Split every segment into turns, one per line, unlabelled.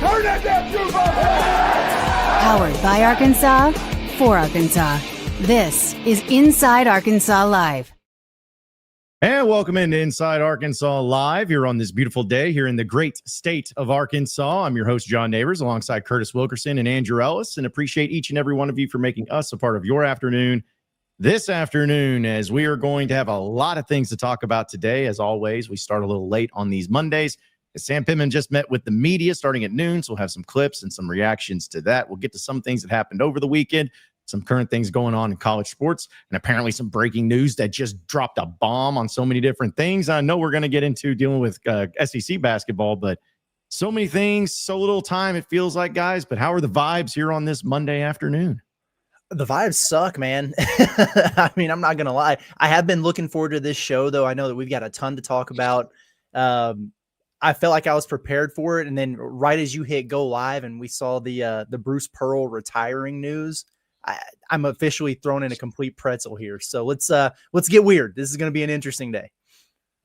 Turn that damn truth up!
Powered by Arkansas, for Arkansas. This is Inside Arkansas Live.
And welcome into Inside Arkansas Live here on this beautiful day here in the great state of Arkansas. I'm your host, John Neighbors, alongside Curtis Wilkerson and Andrew Ellis, and appreciate each and every one of you for making us a part of your afternoon this afternoon, as we are going to have a lot of things to talk about today. As always, we start a little late on these Mondays. Sam Pittman just met with the media starting at noon, so we'll have some clips and some reactions to that. We'll get to some things that happened over the weekend, some current things going on in college sports, and apparently some breaking news that just dropped a bomb on so many different things. I know we're going to get into dealing with SEC basketball, but so many things, so little time, it feels like, guys. But how are the vibes here on this Monday afternoon?
The vibes suck, man. I mean, I'm not going to lie. I have been looking forward to this show, though. I know that we've got a ton to talk about. I felt like I was prepared for it. And then right as you hit go live and we saw the Bruce Pearl retiring news, I'm officially thrown in a complete pretzel here. So let's get weird. This is going to be an interesting day.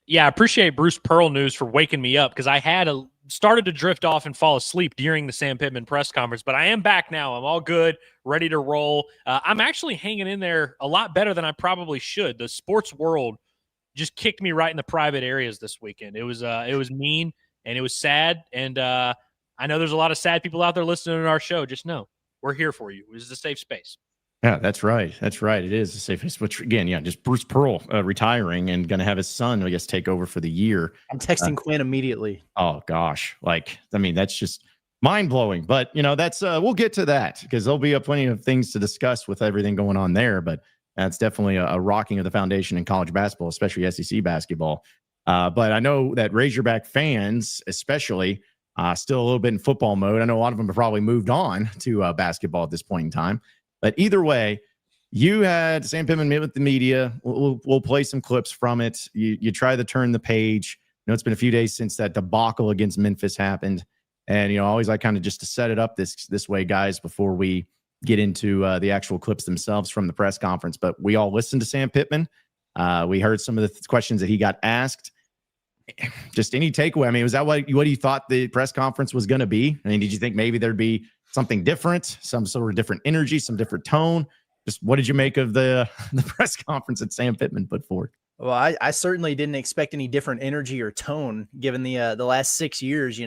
Yeah, I appreciate Bruce Pearl news for waking me up, because I had started to drift off and fall asleep during the Sam Pittman press conference, but I am back now. I'm all good, ready to roll. I'm actually hanging in there a lot better than I probably should. The sports world just kicked me right in the private areas this weekend. It was mean and it was sad. And I know there's a lot of sad people out there listening to our show. Just know we're here for you. This is a safe space.
Yeah, that's right. That's right. It is a safe space. Which, again, yeah, just Bruce Pearl retiring and going to have his son, I guess, take over for the year.
I'm texting Quinn immediately.
Oh, gosh. That's just mind-blowing. But, that's we'll get to that, because there'll be plenty of things to discuss with everything going on there. But that's definitely a rocking of the foundation in college basketball, especially SEC basketball. But I know that Razorback fans, especially, still a little bit in football mode. I know a lot of them have probably moved on to basketball at this point in time. But either way, you had Sam Pittman meet with the media. We'll play some clips from it. You try to turn the page. It's been a few days since that debacle against Memphis happened. And, always like kind of just to set it up this way, guys, before we get into the actual clips themselves from the press conference. But we all listened to Sam Pittman. We heard some of the questions that he got asked. Just any takeaway? I mean, was that what you thought the press conference was going to be? I mean, did you think maybe there'd be something different, some sort of different energy, some different tone? Just what did you make of the press conference that Sam Pittman put forward?
Well, I certainly didn't expect any different energy or tone given the last 6 years.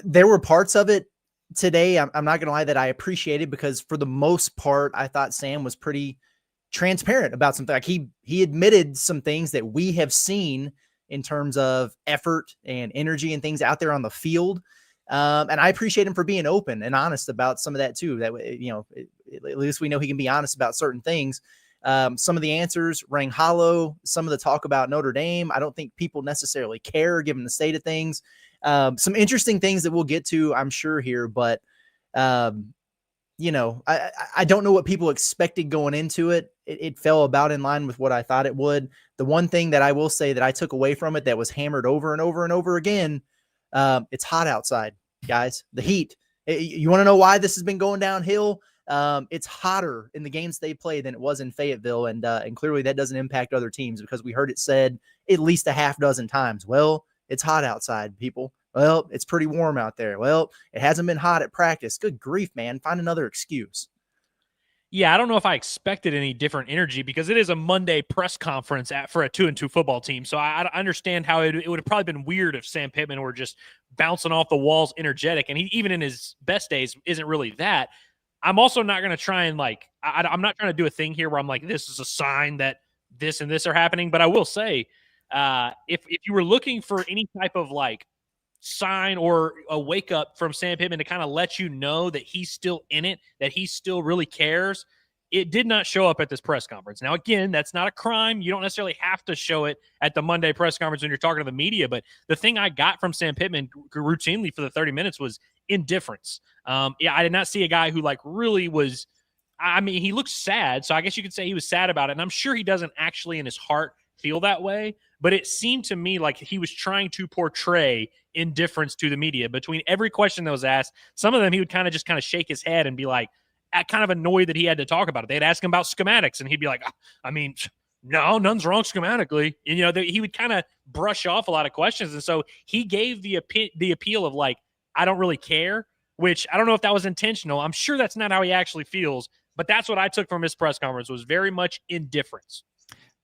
There were parts of it today, I'm not going to lie, that I appreciated, because for the most part, I thought Sam was pretty transparent about something. Like he admitted some things that we have seen in terms of effort and energy and things out there on the field. And I appreciate him for being open and honest about some of that too. That, at least we know he can be honest about certain things. Some of the answers rang hollow. Some of the talk about Notre Dame, I don't think people necessarily care given the state of things. Some interesting things that we'll get to, I'm sure, here, but I don't know what people expected going into it. It fell about in line with what I thought it would. The one thing that I will say that I took away from it that was hammered over and over and over again, it's hot outside, guys. The heat. You want to know why this has been going downhill? It's hotter in the games they play than it was in Fayetteville, and clearly that doesn't impact other teams, because we heard it said at least a half dozen times. Well, it's hot outside, people. Well, it's pretty warm out there. Well, it hasn't been hot at practice. Good grief, man. Find another excuse.
Yeah, I don't know if I expected any different energy, because it is a Monday press conference for a 2-2 football team. So I understand how it would have probably been weird if Sam Pittman were just bouncing off the walls energetic. And he, even in his best days, isn't really that. I'm also not going to try and I'm not trying to do a thing here where I'm like, this is a sign that this and this are happening. But I will say, if you were looking for any type of sign or a wake up from Sam Pittman to kind of let you know that he's still in it, that he still really cares, it did not show up at this press conference. Now, again, that's not a crime. You don't necessarily have to show it at the Monday press conference when you're talking to the media. But the thing I got from Sam Pittman routinely for the 30 minutes was indifference. I did not see a guy who really was, he looked sad. So I guess you could say he was sad about it. And I'm sure he doesn't actually in his heart feel that way. But it seemed to me like he was trying to portray indifference to the media. Between every question that was asked, some of them he would kind of shake his head and be like, kind of annoyed that he had to talk about it. They'd ask him about schematics, and he'd be like, no, none's wrong schematically. And, he would kind of brush off a lot of questions. And so he gave the appeal of I don't really care, which I don't know if that was intentional. I'm sure that's not how he actually feels, but that's what I took from his press conference, was very much indifference.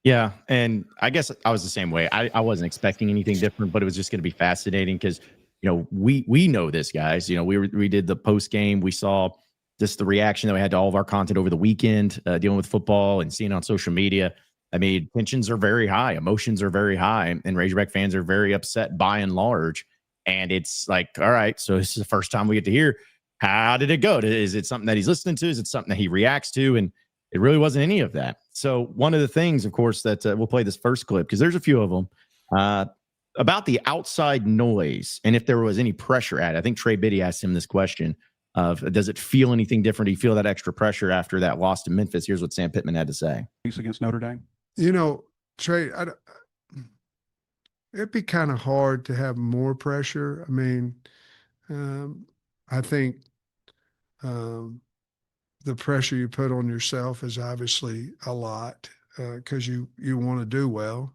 Yeah, and I guess I was the same way. I wasn't expecting anything different, but it was just going to be fascinating because, we know this, guys. We did the post game. We saw just the reaction that we had to all of our content over the weekend, dealing with football and seeing on social media. I mean, tensions are very high, emotions are very high, and Razorback fans are very upset by and large. And it's like, all right, so this is the first time we get to hear, how did it go? Is it something that he's listening to? Is it something that he reacts to? And it really wasn't any of that. So one of the things, of course, that we'll play this first clip, because there's a few of them, about the outside noise and if there was any pressure at it. I think Trey Biddy asked him this question of, does it feel anything different? Do you feel that extra pressure after that loss to Memphis? Here's what Sam Pittman had to say.
Against Notre Dame?
Trey, it'd be kind of hard to have more pressure. I mean, I think the pressure you put on yourself is obviously a lot because you want to do well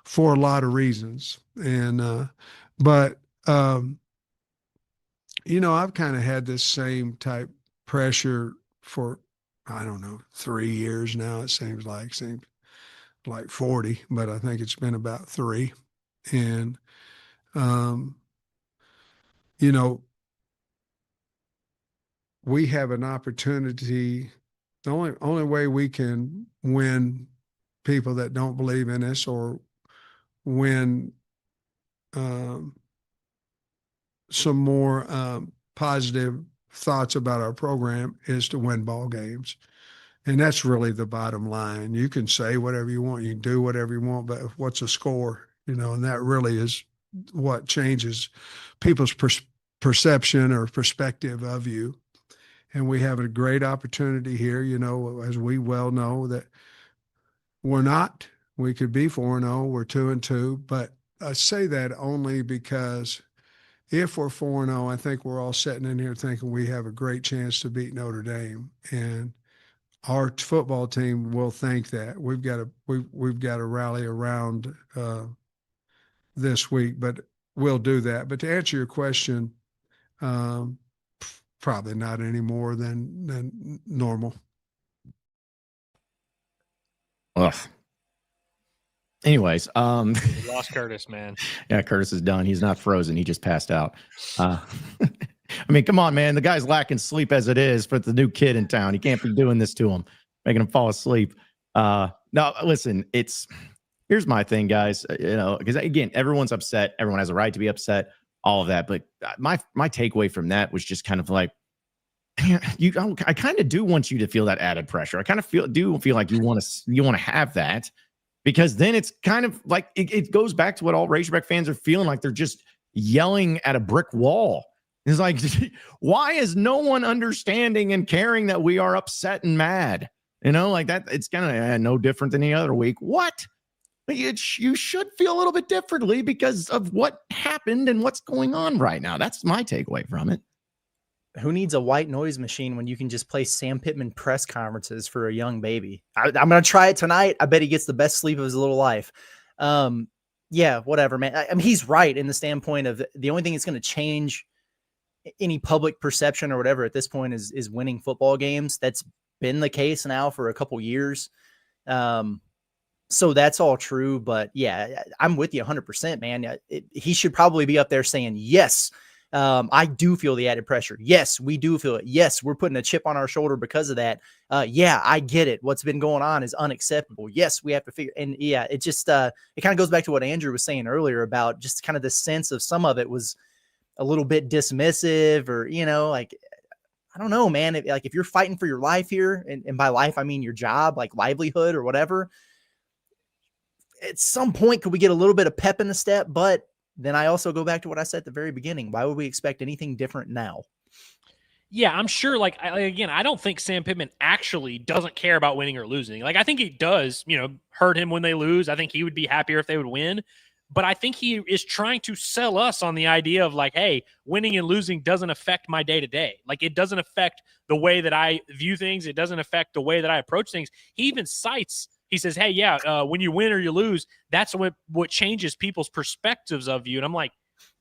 for a lot of reasons. And but I've kind of had this same type pressure for, I don't know, 3 years now. It seems like 40, but I think it's been about 3. And we have an opportunity. The only way we can win people that don't believe in us or win some more positive thoughts about our program is to win ball games. And that's really the bottom line. You can say whatever you want, you can do whatever you want, but what's the score? And that really is what changes people's perception or perspective of you. And we have a great opportunity here, as we well know, that we could be 4-0, we're 2-2, but I say that only because if we're 4-0, I think we're all sitting in here thinking we have a great chance to beat Notre Dame. And our football team will think that. We've got to rally around this week, but we'll do that. But to answer your question, probably not any more than normal.
Ugh. Anyways,
We lost Curtis, man.
Yeah, Curtis is done. He's not frozen. He just passed out. I mean, come on, man. The guy's lacking sleep as it is for the new kid in town. He can't be doing this to him, making him fall asleep. No, listen, here's my thing, guys. Because again, everyone's upset. Everyone has a right to be upset, all of that. But my takeaway from that was just kind of like, I kind of do want you to feel that added pressure. I kind of feel like you want to have that, because then it's kind of like it goes back to what all Razorback fans are feeling like. They're just yelling at a brick wall. It's like, why is no one understanding and caring that we are upset and mad? Like that. It's kind of no different than any other week. What? You should feel a little bit differently because of what happened and what's going on right now. That's my takeaway from it.
Who needs a white noise machine when you can just play Sam Pittman press conferences for a young baby? I'm going to try it tonight. I bet he gets the best sleep of his little life. Yeah, whatever, man. I mean, he's right in the standpoint of the only thing that's going to change any public perception or whatever at this point is winning football games. That's been the case now for a couple years. So that's all true. But yeah, I'm with you 100%, man. He should probably be up there saying, yes, I do feel the added pressure. Yes, we do feel it. Yes, we're putting a chip on our shoulder because of that. Yeah, I get it. What's been going on is unacceptable. Yes, we have to figure. And yeah, it just, it kind of goes back to what Andrew was saying earlier about just kind of the sense of some of it was a little bit dismissive or, like, I don't know, man. If you're fighting for your life here, and by life, I mean your job, like livelihood or whatever, at some point, could we get a little bit of pep in the step? But then I also go back to what I said at the very beginning. Why would we expect anything different now?
Yeah, I'm sure. Again, I don't think Sam Pittman actually doesn't care about winning or losing. I think it does, hurt him when they lose. I think he would be happier if they would win. But I think he is trying to sell us on the idea of hey, winning and losing doesn't affect my day-to-day. It doesn't affect the way that I view things. It doesn't affect the way that I approach things. He even cites, he says, hey, yeah, when you win or you lose, that's what changes people's perspectives of you. And I'm like,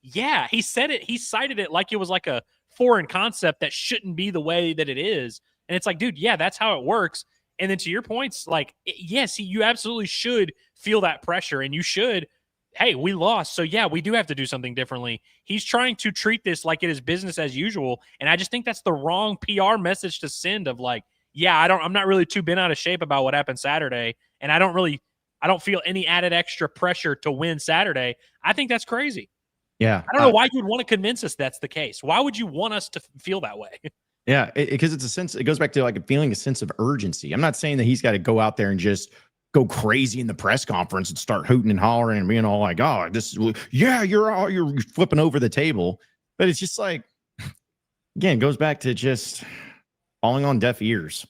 Yeah, he said it. He cited it like it was like a foreign concept that shouldn't be the way that it is. And it's like, dude, yeah, that's how it works. And then to your points, like, yes, you absolutely should feel that pressure, and you should, hey, we lost. So yeah, we do have to do something differently. He's trying to treat this like it is business as usual. And I just think that's the wrong PR message to send of like, yeah, I'm not really too bent out of shape about what happened Saturday. And I don't feel any added extra pressure to win Saturday. I think that's crazy.
Yeah.
I don't know why you'd want to convince us that's the case. Why would you want us to feel that way?
Yeah, because it's a sense. It goes back to like feeling a sense of urgency. I'm not saying that he's got to go out there and just go crazy in the press conference and start hooting and hollering and being all like, "Oh, this is yeah, you're flipping over the table." But it's just like, again, it goes back to just falling on deaf ears.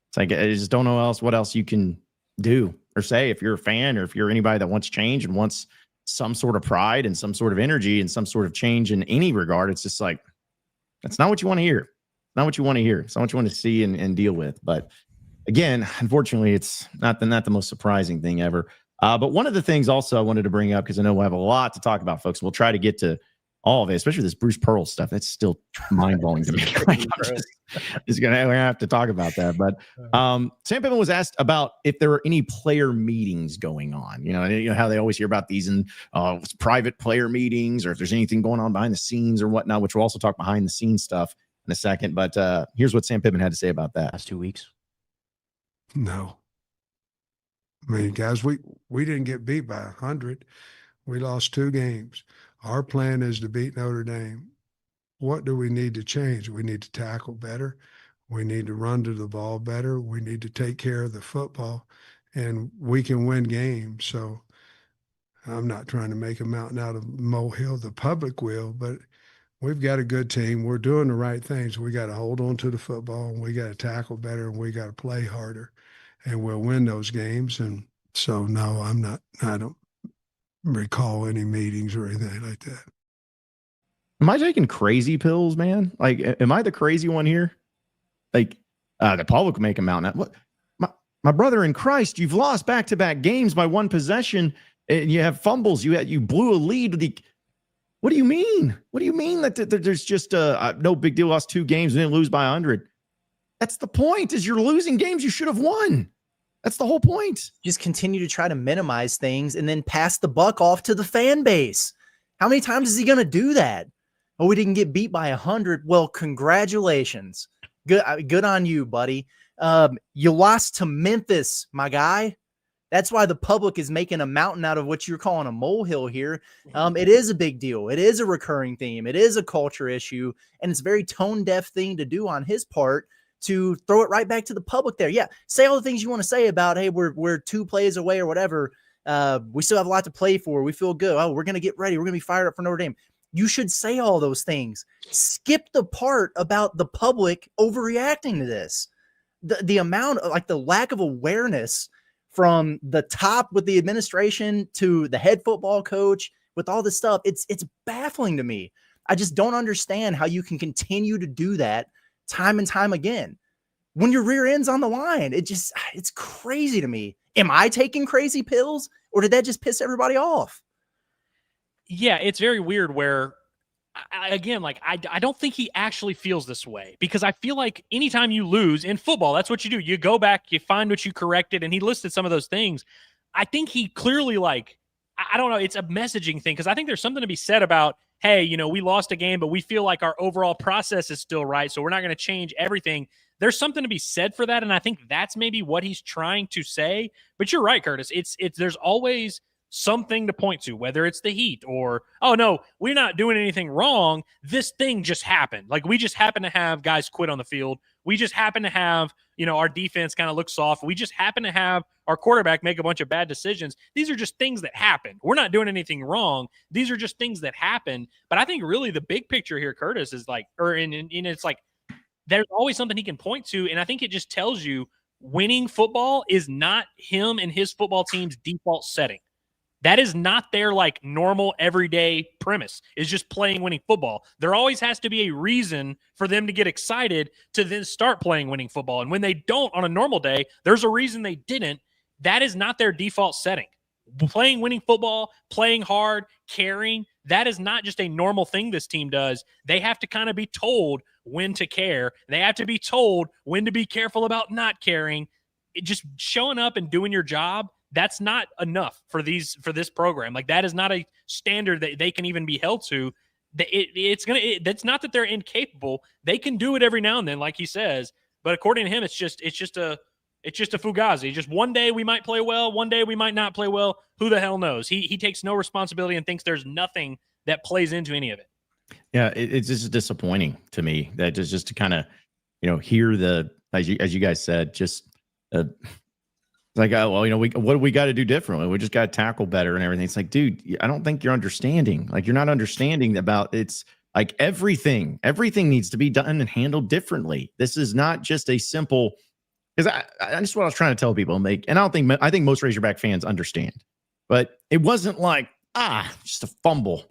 It's like I just don't know what else you can do or say if you're a fan or if you're anybody that wants change and wants some sort of pride and some sort of energy and some sort of change in any regard. It's just like that's not what you want to hear. Not what you want to hear. It's not what you want to see and deal with. But again, unfortunately, it's not the most surprising thing ever. But one of the things also I wanted to bring up, because I know we'll have a lot to talk about, folks. We'll try to get to all of it, especially this Bruce Pearl stuff. That's still mind-blowing to me. Like, we're gonna have to talk about that. But Sam Pittman was asked about if there were any player meetings going on. You know how they always hear about these in private player meetings, or if there's anything going on behind the scenes or whatnot, which we'll also talk behind the scenes stuff in a second. But here's what Sam Pittman had to say about that.
Last 2 weeks.
No. I mean, guys, we didn't get beat by 100. We lost 2 games. Our plan is to beat Notre Dame. What do we need to change? We need to tackle better. We need to run to the ball better. We need to take care of the football, and we can win games. So I'm not trying to make a mountain out of a molehill. The public will, but we've got a good team. We're doing the right things. We got to hold on to the football, and we got to tackle better, and we got to play harder, and we'll win those games. And so, no, I don't recall any meetings or anything like that.
Am I taking crazy pills, man? Like, am I the crazy one here? Like, the public make a mountain out. What? My brother in Christ, you've lost back-to-back games by 1 possession, and you have fumbles. You blew a lead. What do you mean? What do you mean that there's just no big deal? Lost 2 games and then lose by 100. That's the point. Is you're losing games you should have won. That's the whole point.
Just continue to try to minimize things and then pass the buck off to the fan base. How many times is he going to do that? Oh, we didn't get beat by 100. Well, congratulations. Good on you, buddy. You lost to Memphis, my guy. That's why the public is making a mountain out of what you're calling a molehill here. It is a big deal. It is a recurring theme. It is a culture issue, and it's a very tone-deaf thing to do on his part to throw it right back to the public there. Yeah, say all the things you want to say about, hey, we're 2 plays away or whatever. We still have a lot to play for. We feel good. Oh, we're going to get ready. We're going to be fired up for Notre Dame. You should say all those things. Skip the part about the public overreacting to this. The amount of, like, the lack of awareness from the top with the administration to the head football coach with all this stuff, it's baffling to me. I just don't understand how you can continue to do that time and time again when your rear end's on the line. It's crazy to me. Am I taking crazy pills, or did that just piss everybody off?
Yeah, it's very weird where, I don't think he actually feels this way, because I feel like anytime you lose in football, that's what you do. You go back, you find what you corrected, and he listed some of those things. I think he clearly, like, I don't know, it's a messaging thing, because I think there's something to be said about, hey, we lost a game, but we feel like our overall process is still right, so we're not going to change everything. There's something to be said for that, and I think that's maybe what he's trying to say. But you're right, Curtis. It's there's always something to point to, whether it's the heat or, oh, no, we're not doing anything wrong. This thing just happened. Like, we just happen to have guys quit on the field. We just happen to have, our defense kind of look soft. We just happen to have our quarterback make a bunch of bad decisions. These are just things that happen. We're not doing anything wrong. These are just things that happen. But I think really the big picture here, Curtis, is like, it's like, there's always something he can point to. And I think it just tells you winning football is not him and his football team's default setting. That is not their, like, normal everyday premise, is just playing winning football. There always has to be a reason for them to get excited to then start playing winning football. And when they don't on a normal day, there's a reason they didn't. That is not their default setting. Playing winning football, playing hard, caring, That is not just a normal thing this team does. They have to kind of be told when to care. They have to be told when to be careful about not caring. Just showing up and doing your job, that's not enough for this program. Like, that is not a standard that they can even be held to. That's not that they're incapable. They can do it every now and then, like he says. But according to him, it's just a fugazi. Just one day we might play well, one day we might not play well. Who the hell knows? He takes no responsibility and thinks there's nothing that plays into any of it.
Yeah, it's just disappointing to me that just to kind of, hear the, as you guys said, just like, what do we got to do differently? We just got to tackle better and everything. It's like, dude, I don't think you're understanding. Like, you're not understanding about it's like everything needs to be done and handled differently. This is not just a simple, because I just what I was trying to tell people, and I think most Razorback fans understand, but it wasn't like, just a fumble.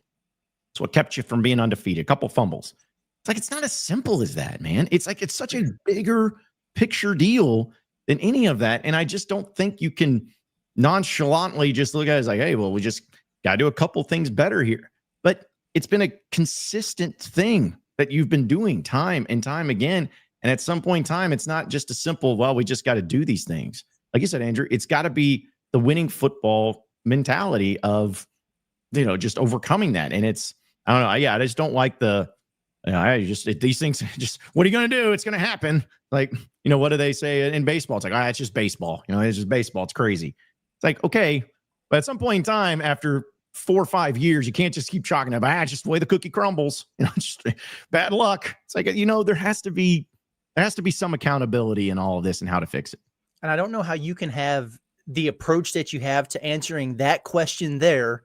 It's what kept you from being undefeated. A couple fumbles. It's like, it's not as simple as that, man. It's like, it's such a bigger picture deal than any of that. And I just don't think you can nonchalantly just look at it as like, hey, well, we just got to do a couple things better here. But it's been a consistent thing that you've been doing time and time again. And at some point in time, it's not just a simple, well, we just got to do these things. Like you said, Andrew, it's got to be the winning football mentality of, just overcoming that. And it's, I don't know. Yeah, I just don't like these things, just, what are you going to do? It's going to happen. Like, what do they say in baseball? It's like, it's just baseball. It's just baseball. It's crazy. It's like, okay. But at some point in time, after 4 or 5 years, you can't just keep chalking up. It's just the way the cookie crumbles. Just bad luck. It's like, there has to be some accountability in all of this and how to fix it.
And I don't know how you can have the approach that you have to answering that question there,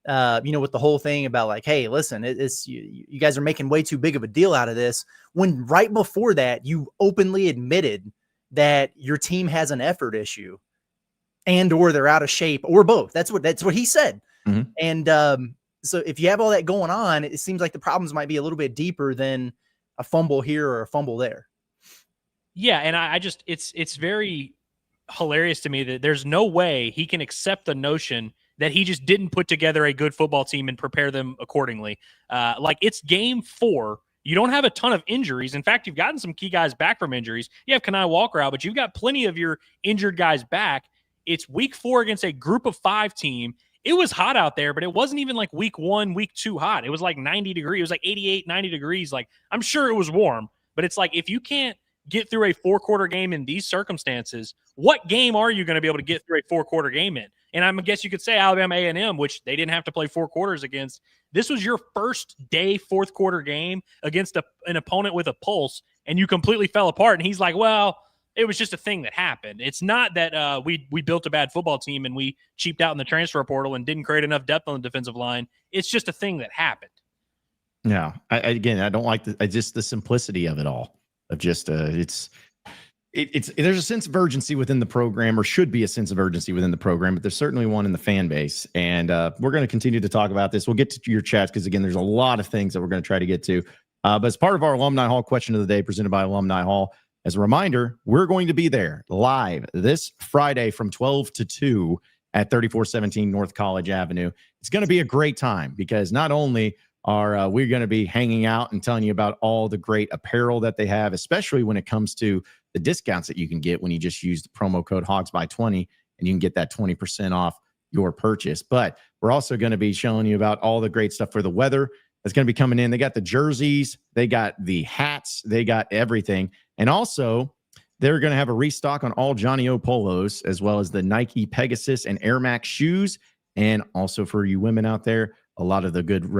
with the whole thing about like, hey, listen, you guys are making way too big of a deal out of this, when right before that, you openly admitted that your team has an effort issue and or they're out of shape or both. That's what he said. Mm-hmm. And so if you have all that going on, it seems like the problems might be a little bit deeper than a fumble here or a fumble there.
Yeah, and I just it's very hilarious to me that there's no way he can accept the notion that he just didn't put together a good football team and prepare them accordingly. Like, it's game 4. You don't have a ton of injuries. In fact, you've gotten some key guys back from injuries. You have Kanai Walker out, but you've got plenty of your injured guys back. It's week 4 against a group of 5 team. It was hot out there, but it wasn't even like week 1, week 2 hot. It was like 90 degrees. It was like 88, 90 degrees. Like, I'm sure it was warm, but it's like, if you can't get through a 4-quarter game in these circumstances, what game are you going to be able to get through a 4-quarter game in? And I guess you could say Alabama A&M, which they didn't have to play 4 quarters against. This was your first day 4th quarter game against an opponent with a pulse, and you completely fell apart. And he's like, well, it was just a thing that happened. It's not that we built a bad football team and we cheaped out in the transfer portal and didn't create enough depth on the defensive line. It's just a thing that happened.
Yeah. I don't like just the simplicity of it all. Of just there's a sense of urgency within the program, or should be a sense of urgency within the program, but there's certainly one in the fan base. And we're going to continue to talk about this. We'll get to your chats because, again, there's a lot of things that we're going to try to get to. But as part of our Alumni Hall question of the day presented by Alumni Hall, as a reminder, we're going to be there live this Friday from 12 to 2 at 3417 North College Avenue. It's going to be a great time because not only are we're going to be hanging out and telling you about all the great apparel that they have, especially when it comes to the discounts that you can get when you just use the promo code HOGSBY20, and you can get that 20% off your purchase. But we're also going to be showing you about all the great stuff for the weather that's going to be coming in. They got the jerseys, they got the hats, they got everything. And also, they're going to have a restock on all Johnny O polos, as well as the Nike Pegasus and Air Max shoes. And also for you women out there, a lot of the good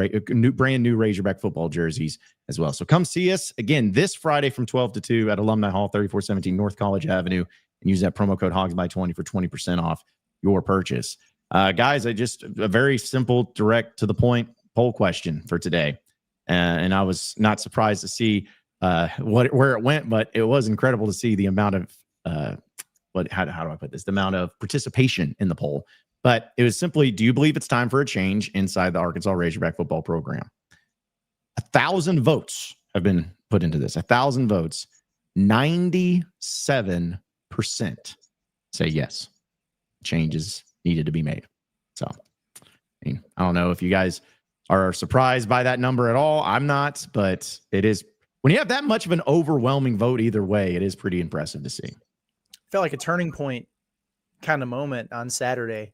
brand new Razorback football jerseys as well. So come see us again this Friday from 12 to 2 at Alumni Hall, 3417 North College Avenue, and use that promo code HOGSBY20 for 20% off your purchase. Guys, a very simple, direct to the point poll question for today. And I was not surprised to see where it went, but it was incredible to see the amount of how do I put this? The amount of participation in the poll. But it was simply, do you believe it's time for a change inside the Arkansas Razorback football program? 1,000 votes have been put into this. 1,000 votes. 97% say yes. Changes needed to be made. So, I don't know if you guys are surprised by that number at all. I'm not, but it is when you have that much of an overwhelming vote either way, it is pretty impressive to see.
Felt like a turning point kind of moment on Saturday,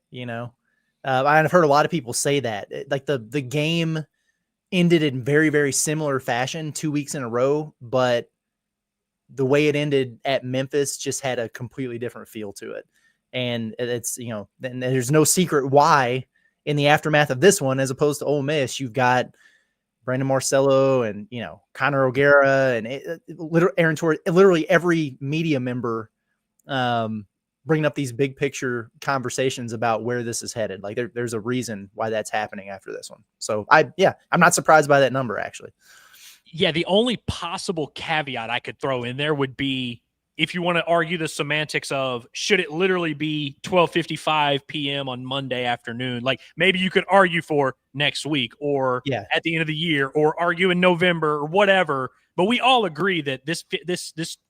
I've heard a lot of people say that like the game ended in very, very similar fashion 2 weeks in a row, but the way it ended at Memphis just had a completely different feel to it. And it's, and there's no secret why in the aftermath of this one, as opposed to Ole Miss, you've got Brandon Marcello and, Connor O'Gara and Aaron Torres, literally every media member bringing up these big picture conversations about where this is headed. Like there's a reason why that's happening after this one. So I'm not surprised by that number, actually.
Yeah, the only possible caveat I could throw in there would be if you want to argue the semantics of should it literally be 12:55 p.m. on Monday afternoon? Like maybe you could argue for next week or at the end of the year or argue in November or whatever. But we all agree that this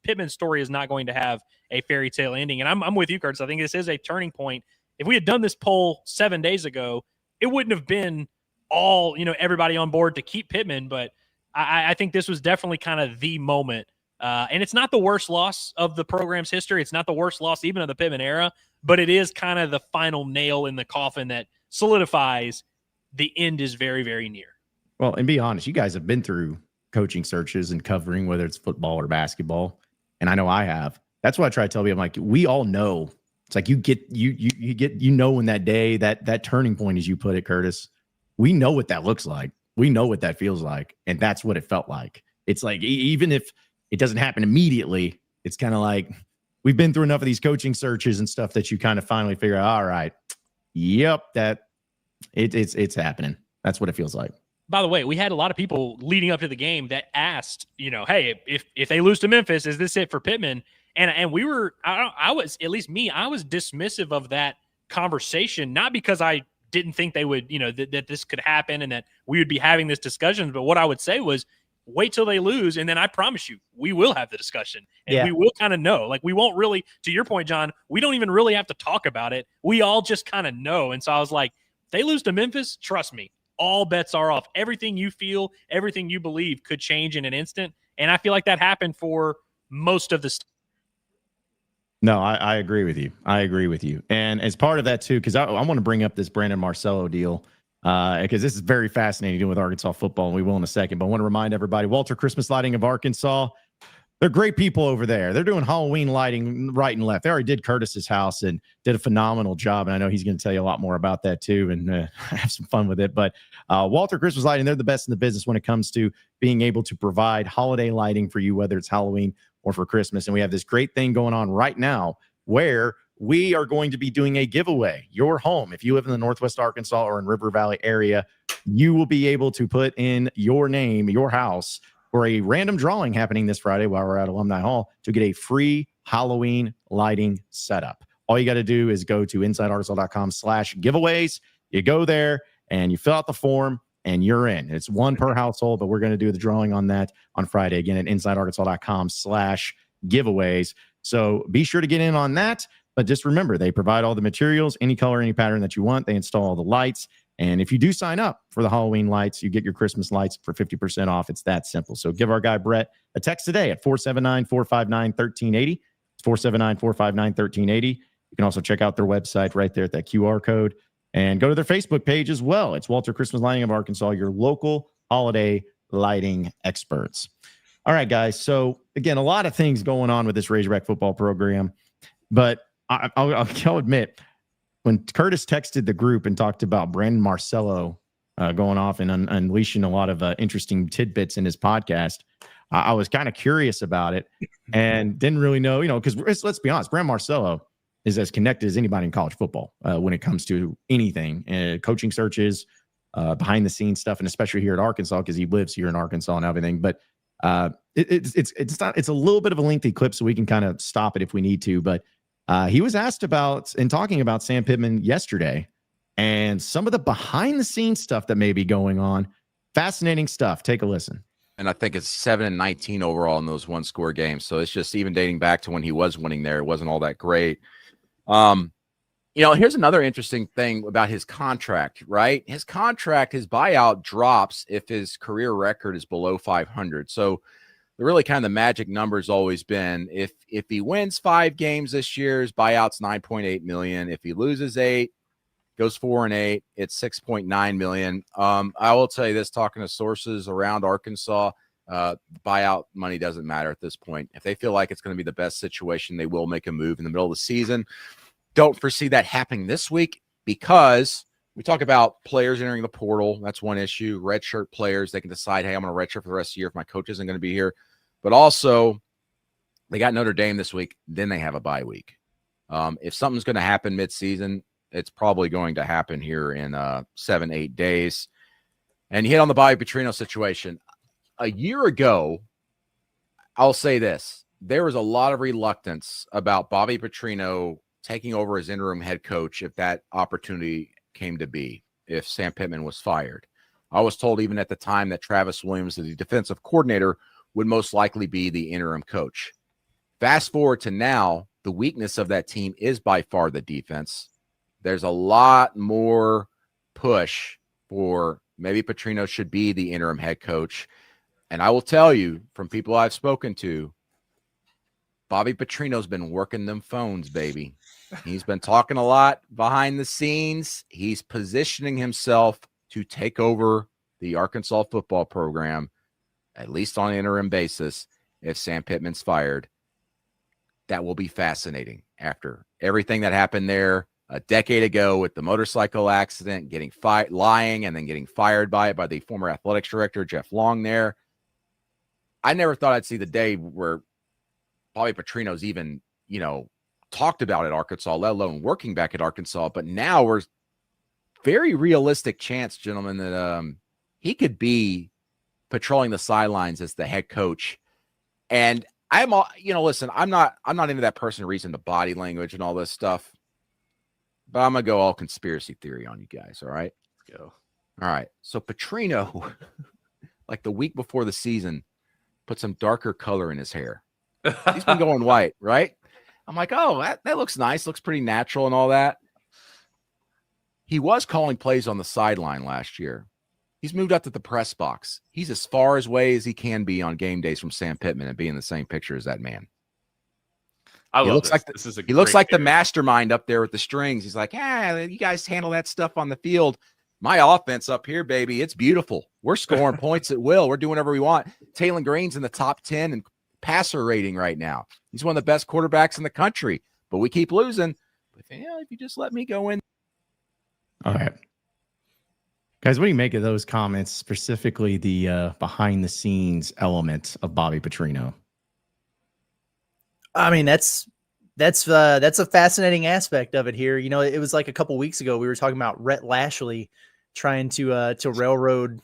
Pittman story is not going to have a fairy tale ending. And I'm with you, Curtis. I think this is a turning point. If we had done this poll 7 days ago, it wouldn't have been all, everybody on board to keep Pittman, but I think this was definitely kind of the moment. And it's not the worst loss of the program's history. It's not the worst loss even of the Pittman era, but it is kind of the final nail in the coffin that solidifies the end is very, very near.
Well, and be honest, you guys have been through coaching searches and covering whether it's football or basketball. And I know I have. That's what I try to tell people. I'm like, we all know. It's like you know, in that day, that turning point, as you put it, Curtis, we know what that looks like. We know what that feels like. And that's what it felt like. It's like, even if it doesn't happen immediately, it's kind of like we've been through enough of these coaching searches and stuff that you kind of finally figure out, all right, yep, it's happening. That's what it feels like.
By the way, we had a lot of people leading up to the game that asked, hey, if they lose to Memphis, is this it for Pittman? And we were, I was, at least me, I was dismissive of that conversation, not because I didn't think they would, that this could happen and that we would be having this discussion. But what I would say was, wait till they lose, and then I promise you, we will have the discussion, and we will kind of know. Like, we won't really, to your point, John, we don't even really have to talk about it. We all just kind of know. And so I was like, if they lose to Memphis, trust me, all bets are off. Everything you feel, everything you believe could change in an instant. And I feel like that happened for most of the stuff.
No, I agree with you. I agree with you. And as part of that, too, because I want to bring up this Brandon Marcello deal, because this is very fascinating with Arkansas football, and we will in a second. But I want to remind everybody, Walter Christmas Lighting of Arkansas, they're great people over there. They're doing Halloween lighting right and left. They already did Curtis's house and did a phenomenal job. And I know he's going to tell you a lot more about that, too, and have some fun with it. But Walter Christmas Lighting, they're the best in the business when it comes to being able to provide holiday lighting for you, whether it's Halloween or for Christmas. And we have this great thing going on right now where we are going to be doing a giveaway. Your home, if you live in the Northwest Arkansas or in River Valley area, you will be able to put in your name, your house, for a random drawing happening this Friday while we're at Alumni Hall to get a free Halloween lighting setup. All you got to do is go to insidearkansas.com/giveaways. You go there and you fill out the form and you're in. It's one per household, but we're going to do the drawing on that on Friday, again, at insidearkansas.com/giveaways. So be sure to get in on that. But just remember, they provide all the materials, any color, any pattern that you want. They install all the lights. And if you do sign up for the Halloween lights, you get your Christmas lights for 50% off. It's that simple. So give our guy Brett a text today at 479-459-1380. It's 479-459-1380. You can also check out their website right there at that QR code and go to their Facebook page as well. It's Walter Christmas Lighting of Arkansas, your local holiday lighting experts. All right, guys. So again, a lot of things going on with this Razorback football program, but I'll admit, when Curtis texted the group and talked about Brandon Marcello going off and unleashing a lot of interesting tidbits in his podcast, I was kind of curious about it and didn't really know, because let's be honest, Brandon Marcello is as connected as anybody in college football when it comes to anything, coaching searches, behind the scenes stuff, and especially here at Arkansas because he lives here in Arkansas and everything. But it's a little bit of a lengthy clip, so we can kind of stop it if we need to. But he was asked about and talking about Sam Pittman yesterday and some of the behind the scenes stuff that may be going on. Fascinating stuff. Take a listen.
And I think it's 7-19 overall in those one-score games. So it's just even dating back to when he was winning there, it wasn't all that great. Here's another interesting thing about his contract, right? His buyout drops if his career record is below 500. So really kind of the magic number has always been if he wins 5 games this year, his buyout's $9.8 million. If he loses 8, goes 4-8, it's $6.9 million. I will tell you this, talking to sources around Arkansas, buyout money doesn't matter at this point. If they feel like it's going to be the best situation, they will make a move in the middle of the season. Don't foresee that happening this week because we talk about players entering the portal. That's one issue. Redshirt players, they can decide, hey, I'm going to redshirt for the rest of the year if my coach isn't going to be here. But also, they got Notre Dame this week. Then they have a bye week. If something's going to happen midseason, it's probably going to happen here in 7-8 days. And you hit on the Bobby Petrino situation. A year ago, I'll say this. There was a lot of reluctance about Bobby Petrino taking over as interim head coach if that opportunity came to be, if Sam Pittman was fired. I was told even at the time that Travis Williams, the defensive coordinator, would most likely be the interim coach. Fast forward to now, the weakness of that team is by far the defense. There's a lot more push for maybe Petrino should be the interim head coach. And I will tell you from people I've spoken to, Bobby Petrino's been working them phones, baby. He's been talking a lot behind the scenes. He's positioning himself to take over the Arkansas football program, at least on an interim basis, if Sam Pittman's fired. That will be fascinating after everything that happened there a decade ago with the motorcycle accident, getting lying and then getting fired by the former athletics director, Jeff Long there. I never thought I'd see the day where Bobby Petrino's even, talked about at Arkansas, let alone working back at Arkansas. But now we're very realistic chance, gentlemen, that he could be patrolling the sidelines as the head coach. And I'm not into that person reading the body language and all this stuff, but I'm going to go all conspiracy theory on you guys. All right.
Let's go.
All right. So Petrino, like the week before the season, put some darker color in his hair. He's been going white, right? I'm like, oh, that looks nice. Looks pretty natural and all that. He was calling plays on the sideline last year. He's moved up to the press box. He's as far away as he can be on game days from Sam Pittman and be in the same picture as that man.
I love
this. He looks like the mastermind up there with the strings. He's like, you guys handle that stuff on the field. My offense up here, baby, it's beautiful. We're scoring points at will. We're doing whatever we want. Taylor Green's in the top 10 and passer rating right now. He's one of the best quarterbacks in the country, but we keep losing. But if you just let me go in.
All right. Guys, what do you make of those comments, specifically the behind the scenes element of Bobby Petrino?
I mean, that's a fascinating aspect of it here. It was like a couple weeks ago, we were talking about Rhett Lashley trying to railroad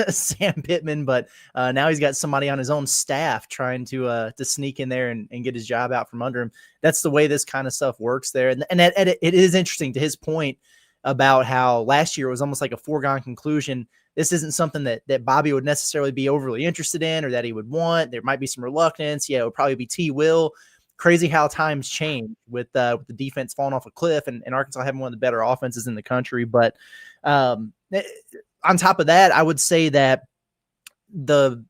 Sam Pittman, but now he's got somebody on his own staff trying to sneak in there and get his job out from under him. That's the way this kind of stuff works there. And it is interesting to his point about how last year was almost like a foregone conclusion. This isn't something that Bobby would necessarily be overly interested in or that he would want. There might be some reluctance. Yeah, it would probably be Will. Crazy how times change with the defense falling off a cliff and Arkansas having one of the better offenses in the country. But on top of that, I would say that the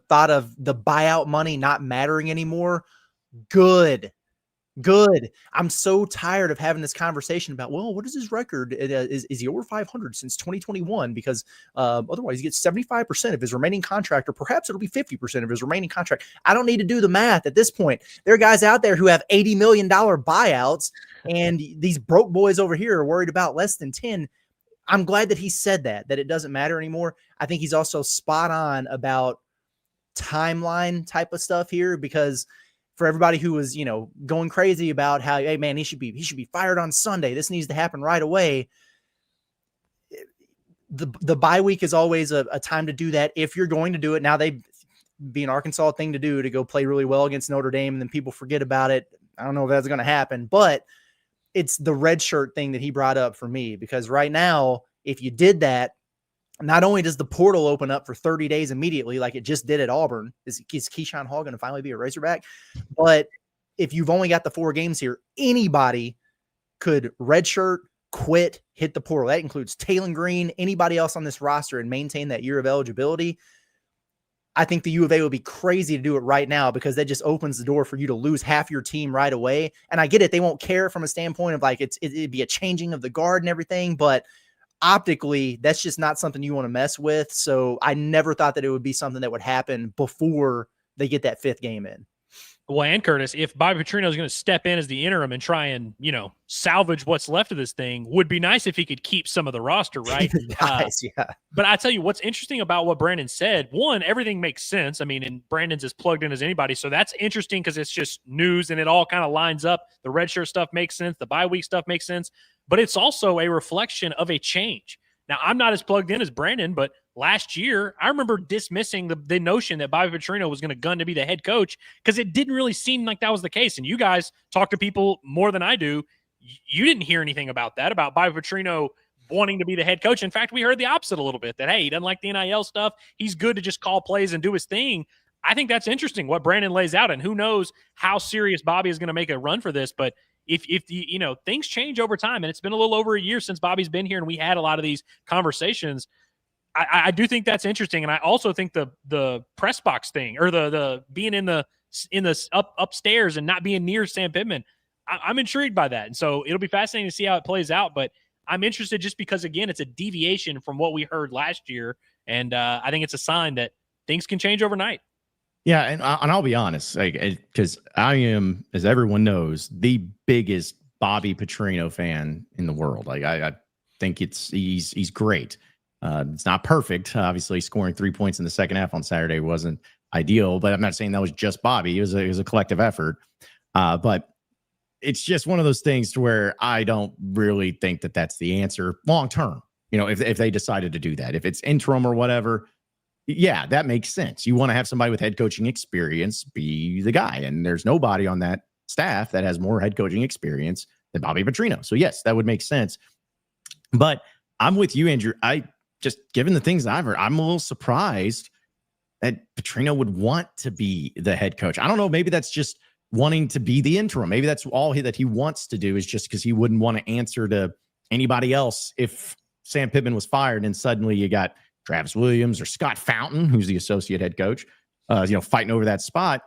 thought of the buyout money not mattering anymore, good. I'm so tired of having this conversation about, well, what is his record? Is he over 500 since 2021? Because otherwise he gets 75% of his remaining contract, or perhaps it'll be 50% of his remaining contract. I don't need to do the math at this point. There are guys out there who have $80 million buyouts, and these broke boys over here are worried about less than 10. I'm glad that he said that it doesn't matter anymore. I think he's also spot on about timeline type of stuff here, because for everybody who was, going crazy about how, hey man, he should be fired on Sunday. This needs to happen right away. The bye week is always a time to do that. If you're going to do it now, they be an Arkansas thing to do, to go play really well against Notre Dame. And then people forget about it. I don't know if that's going to happen, but it's the red shirt thing that he brought up for me, because right now, if you did that, not only does the portal open up for 30 days immediately, like it just did at Auburn, is Keyshawn Hall going to finally be a Razorback? But if you've only got the 4 games here, anybody could redshirt, quit, hit the portal. That includes Taylor Green, anybody else on this roster, and maintain that year of eligibility. I think the U of A would be crazy to do it right now because that just opens the door for you to lose half your team right away. And I get it. They won't care from a standpoint of like it'd be a changing of the guard and everything, but optically, that's just not something you want to mess with. So I never thought that it would be something that would happen before they get that 5th game in.
Well, and Curtis, if Bobby Petrino is going to step in as the interim and try and, salvage what's left of this thing, would be nice if he could keep some of the roster, right?
Yeah.
But I tell you what's interesting about what Brandon said. One, everything makes sense. I mean, and Brandon's as plugged in as anybody. So that's interesting because it's just news and it all kind of lines up. The redshirt stuff makes sense. The bye week stuff makes sense. But it's also a reflection of a change. Now, I'm not as plugged in as Brandon, but last year, I remember dismissing the notion that Bobby Petrino was going to gun to be the head coach because it didn't really seem like that was the case. And you guys talk to people more than I do. You didn't hear anything about that, about Bobby Petrino wanting to be the head coach. In fact, we heard the opposite a little bit, that, hey, he doesn't like the NIL stuff. He's good to just call plays and do his thing. I think that's interesting what Brandon lays out, and who knows how serious Bobby is going to make a run for this. But if things change over time, and it's been a little over a year since Bobby's been here and we had a lot of these conversations, I do think that's interesting. And I also think the press box thing, or the being in the upstairs and not being near Sam Pittman, I'm intrigued by that. And so it'll be fascinating to see how it plays out. But I'm interested just because, again, it's a deviation from what we heard last year. And I think it's a sign that things can change overnight.
Yeah, and I'll be honest, because I am, as everyone knows, the biggest Bobby Petrino fan in the world. Like I think he's great. It's not perfect. Obviously, scoring 3 points in the second half on Saturday wasn't ideal, but I'm not saying that was just Bobby. It was a collective effort. But it's just one of those things to where I don't really think that that's the answer long term. If they decided to do that, if it's interim or whatever, yeah, that makes sense. You want to have somebody with head coaching experience be the guy, and there's nobody on that staff that has more head coaching experience than Bobby Petrino. So yes, that would make sense. But I'm with you, Andrew. Just given the things I've heard, I'm a little surprised that Petrino would want to be the head coach. I don't know. Maybe that's just wanting to be the interim. Maybe that's all that he wants to do, is just because he wouldn't want to answer to anybody else if Sam Pittman was fired and suddenly you got Travis Williams or Scott Fountain, who's the associate head coach, fighting over that spot.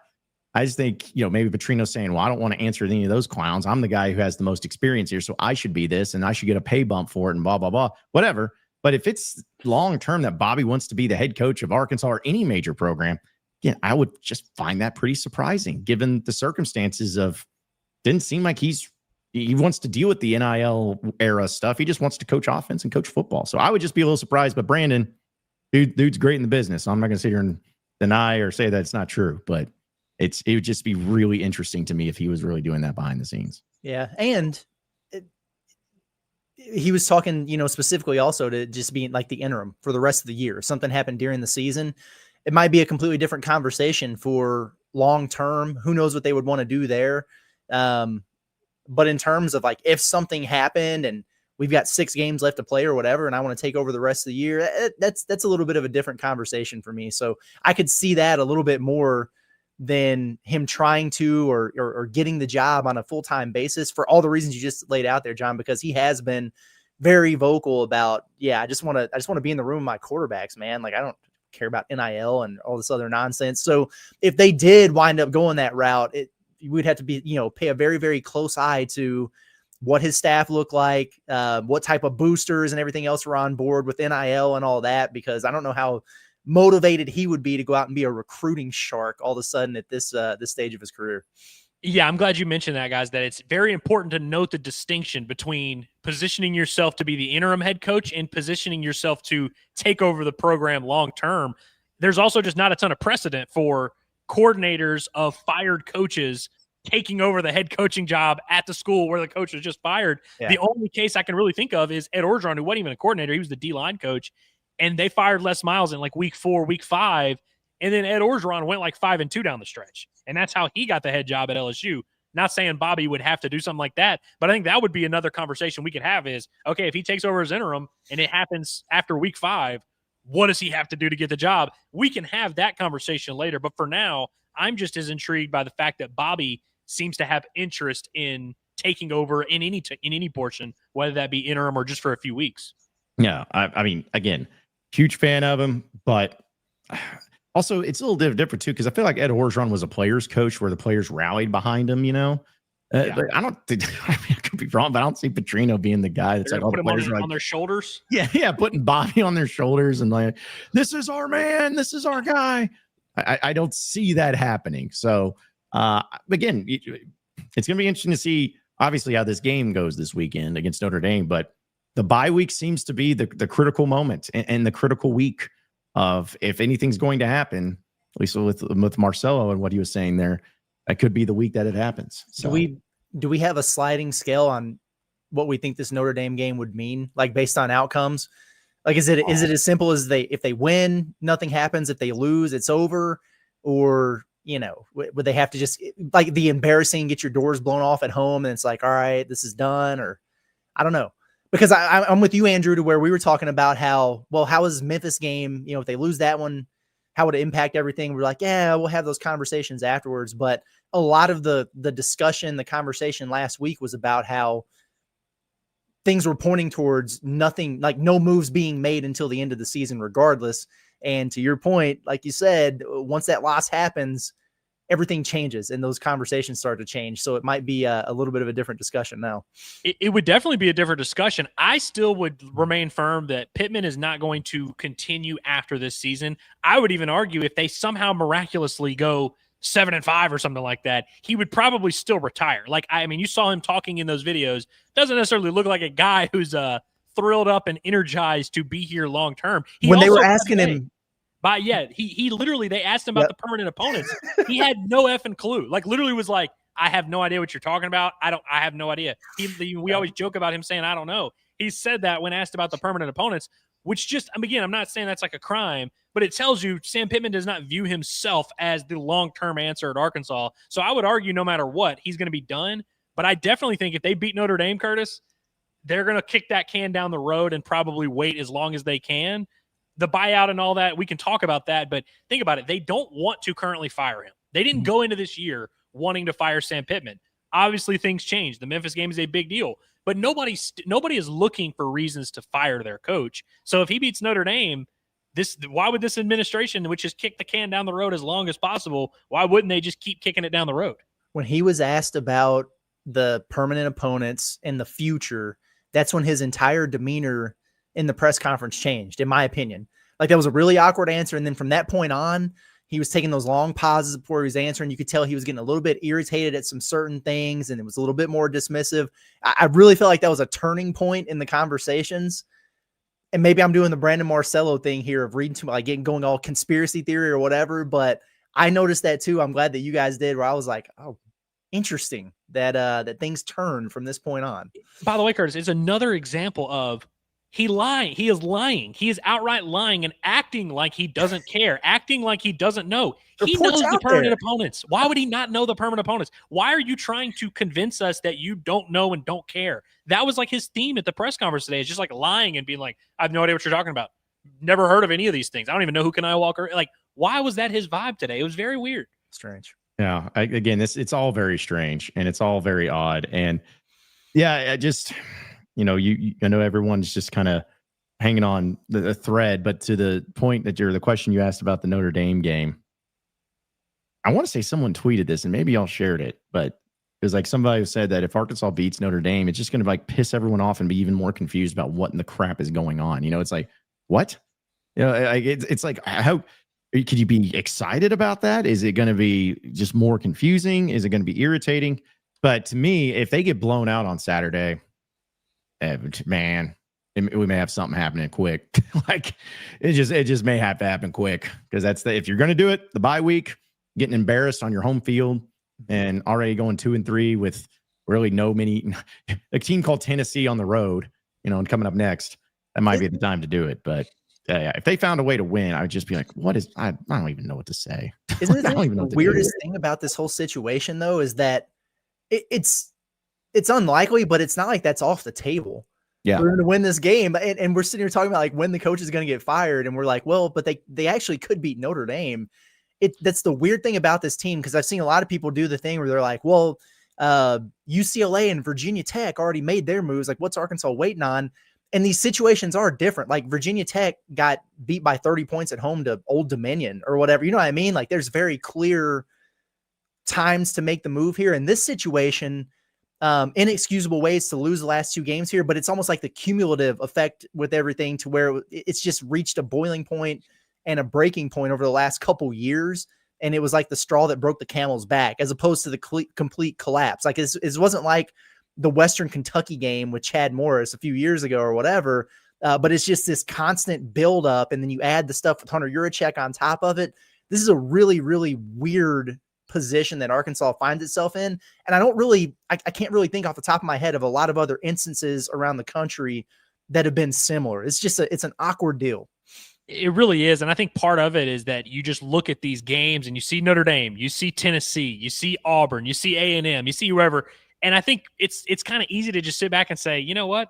I just think, maybe Petrino's saying, well, I don't want to answer to any of those clowns. I'm the guy who has the most experience here, so I should be this, and I should get a pay bump for it, and blah, blah, blah, whatever. But if it's long-term that Bobby wants to be the head coach of Arkansas or any major program, again, I would just find that pretty surprising, given the circumstances of, didn't seem like he wants to deal with the NIL era stuff. He just wants to coach offense and coach football. So I would just be a little surprised. But Brandon, dude's great in the business. So I'm not going to sit here and deny or say that it's not true, but it would just be really interesting to me if he was really doing that behind the scenes.
Yeah. And he was talking, specifically also to just being like the interim for the rest of the year. If something happened during the season, it might be a completely different conversation for long-term. Who knows what they would want to do there. But in terms of like, if something happened and we've got 6 games left to play or whatever, and I want to take over the rest of the year, that's a little bit of a different conversation for me. So I could see that a little bit more than him trying to or getting the job on a full-time basis for all the reasons you just laid out there, John, because he has been very vocal about, I just want to be in the room with my quarterbacks, man. Like, I don't care about NIL and all this other nonsense. So if they did wind up going that route, we'd have to be, pay a very, very close eye to what his staff looked like, what type of boosters and everything else were on board with NIL and all that, because I don't know how motivated he would be to go out and be a recruiting shark all of a sudden at this stage of his career.
Yeah, I'm glad you mentioned that, guys, that it's very important to note the distinction between positioning yourself to be the interim head coach and positioning yourself to take over the program long-term. There's also just not a ton of precedent for coordinators of fired coaches taking over the head coaching job at the school where the coach was just fired. Yeah. The only case I can really think of is Ed Orgeron, who wasn't even a coordinator. He was the D-line coach. And they fired Les Miles in like week 4, week 5. And then Ed Orgeron went like 5-2 down the stretch. And that's how he got the head job at LSU. Not saying Bobby would have to do something like that, but I think that would be another conversation we could have is, okay, if he takes over as interim and it happens after week 5, what does he have to do to get the job? We can have that conversation later. But for now, I'm just as intrigued by the fact that Bobby seems to have interest in taking over in any portion, whether that be interim or just for a few weeks.
Yeah, I mean, again, huge fan of him, but also it's a little different too, because I feel like Ed Orgeron was a players coach where the players rallied behind him,
Yeah.
But I don't think, I mean, I could be wrong, but I don't see Petrino being the guy that's
They're
like all
put
the
him
players are
on
like,
their shoulders.
yeah, putting Bobby on their shoulders and like, this is our man, this is our guy. I don't see that happening. So again, it's going to be interesting to see, obviously, how this game goes this weekend against Notre Dame. But the bye week seems to be the critical moment and the critical week of if anything's going to happen, at least with Marcello and what he was saying there, that could be the week that it happens. So
Do we have a sliding scale on what we think this Notre Dame game would mean, like based on outcomes? Like, is it as simple as if they win, nothing happens? If they lose, it's over? Or, would they have to just like the embarrassing, get your doors blown off at home and it's like, all right, this is done? Or I don't know. Because I'm with you, Andrew, to where we were talking about how is Memphis game, if they lose that one, how would it impact everything? We're like, yeah, we'll have those conversations afterwards. But a lot of the discussion, the conversation last week was about how things were pointing towards nothing, like no moves being made until the end of the season, regardless. And to your point, like you said, once that loss happens, everything changes and those conversations start to change. So it might be a little bit of a different discussion now.
It would definitely be a different discussion. I still would remain firm that Pittman is not going to continue after this season. I would even argue if they somehow miraculously go 7-5 or something like that, he would probably still retire. Like, I mean, you saw him talking in those videos. Doesn't necessarily look like a guy who's thrilled up and energized to be here long term.
When they were asking him,
he literally, they asked him about the permanent opponents. He had no effing clue. Like, literally was like, I have no idea what you're talking about. I have no idea. We always joke about him saying, I don't know. He said that when asked about the permanent opponents, which just, again, I'm not saying that's like a crime, but it tells you Sam Pittman does not view himself as the long-term answer at Arkansas. So I would argue no matter what, he's going to be done. But I definitely think if they beat Notre Dame, Curtis, they're going to kick that can down the road and probably wait as long as they can. The buyout and all that, we can talk about that, but think about it. They don't want to currently fire him. They didn't go into this year wanting to fire Sam Pittman. Obviously, things change. The Memphis game is a big deal, but nobody is looking for reasons to fire their coach. So if he beats Notre Dame, why would this administration, which has kicked the can down the road as long as possible, why wouldn't they just keep kicking it down the road?
When he was asked about the permanent opponents in the future, that's when his entire demeanor in the press conference changed, in my opinion. Like, that was a really awkward answer. And then from that point on, he was taking those long pauses before he was answering. You could tell he was getting a little bit irritated at some certain things, and it was a little bit more dismissive. I really felt like that was a turning point in the conversations. And maybe I'm doing the Brandon Marcello thing here of reading too much, like going all conspiracy theory or whatever, but I noticed that too. I'm glad that you guys did, where I was like, oh, interesting that things turn from this point on.
By the way, Curtis, it's another example of he is lying. He is outright lying and acting like he doesn't care, acting like he doesn't know. He knows the permanent opponents. Why would he not know the permanent opponents? Why are you trying to convince us that you don't know and don't care? That was like his theme at the press conference today. It's just like lying and being like, I have no idea what you're talking about. Never heard of any of these things. I don't even know who Kaniah Walker. Like, why was that his vibe today? It was very weird.
Strange.
Yeah. Again, it's all very strange and it's all very odd. And yeah, I just, I know everyone's just kind of hanging on the thread, but to the point that the question you asked about the Notre Dame game, I want to say someone tweeted this and maybe y'all shared it, but it was like somebody said that if Arkansas beats Notre Dame, it's just going to like piss everyone off and be even more confused about what in the crap is going on. It's like, what? It's like, how could you be excited about that? Is it going to be just more confusing? Is it going to be irritating? But to me, if they get blown out on Saturday, man, we may have something happening quick. Like it just may have to happen quick, because if you're going to do it, the bye week, getting embarrassed on your home field and already going 2-3 with really a team called Tennessee on the road, and coming up next, that might be the time to do it. But if they found a way to win, I would just be like, I don't even know what to say.
Isn't the weirdest thing about this whole situation though, is that it's unlikely, but it's not like that's off the table.
Yeah,
we're going to win this game, and we're sitting here talking about like when the coach is going to get fired, and we're like, well, but they actually could beat Notre Dame. That's the weird thing about this team, because I've seen a lot of people do the thing where they're like, well, UCLA and Virginia Tech already made their moves. Like, what's Arkansas waiting on? And these situations are different. Like Virginia Tech got beat by 30 points at home to Old Dominion or whatever. You know what I mean? Like there's very clear times to make the move here. In this situation, inexcusable ways to lose the last 2 games here, but it's almost like the cumulative effect with everything to where it's just reached a boiling point and a breaking point over the last couple years. And it was like the straw that broke the camel's back as opposed to the complete collapse. Like it wasn't like the Western Kentucky game with Chad Morris a few years ago or whatever. But it's just this constant buildup. And then you add the stuff with Hunter Yurachek on top of it. This is a really, really weird position that Arkansas finds itself in. And I can't really think off the top of my head of a lot of other instances around the country that have been similar. It's just it's an awkward deal.
It really is. And I think part of it is that you just look at these games and you see Notre Dame, you see Tennessee, you see Auburn, you see A&M, you see whoever. And I think it's kind of easy to just sit back and say, you know what?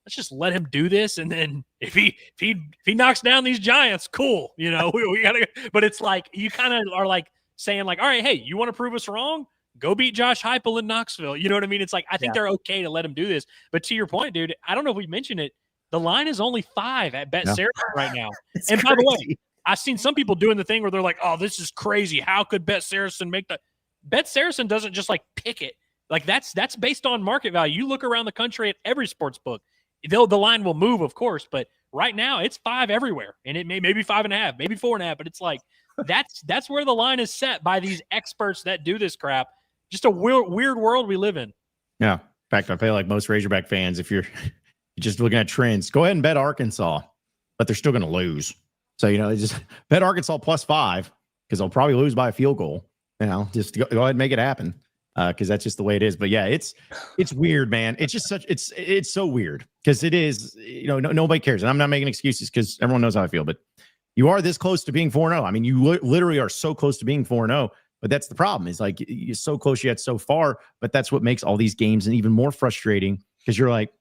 Let's just let him do this. And then if he knocks down these Giants, cool. You know, we gotta. But it's like you kind of are like saying like, all right, hey, you want to prove us wrong? Go beat Josh Heupel in Knoxville. You know what I mean? It's like I think they're okay to let him do this. But to your point, dude, I don't know if we mentioned it. The line is only 5 at Bet Saracen right now. And by the way, I've seen some people doing the thing where they're like, oh, this is crazy. How could Bet Saracen make that? Bet Saracen doesn't just like pick it. Like that's based on market value. You look around the country at every sports book. The line will move, of course, but right now it's 5 everywhere. And it maybe 5.5, maybe 4.5, but it's like that's where the line is set by these experts that do this crap. Just a weird world we live in.
Yeah. In fact, I feel like most Razorback fans, if you're just looking at trends, go ahead and bet Arkansas, but they're still going to lose. So, you know, just bet Arkansas +5 because they'll probably lose by a field goal. You know, just go ahead and make it happen. Because that's just the way it is. But yeah, it's weird, man. It's just it's so weird because it is, you know, nobody cares. And I'm not making excuses because everyone knows how I feel, but you are this close to being 4-0. I mean, you literally are so close to being 4-0, but that's the problem is like you're so close yet so far, but that's what makes all these games and even more frustrating because you're like,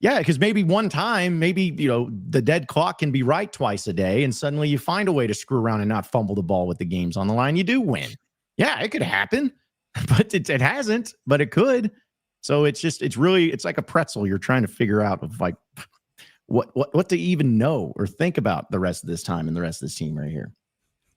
yeah, because maybe one time, maybe, you know, the dead clock can be right twice a day and suddenly you find a way to screw around and not fumble the ball with the games on the line. You do win. Yeah, it could happen, but it hasn't, but it could. So it's like a pretzel. You're trying to figure out of like what to even know or think about the rest of this time and the rest of this team right here.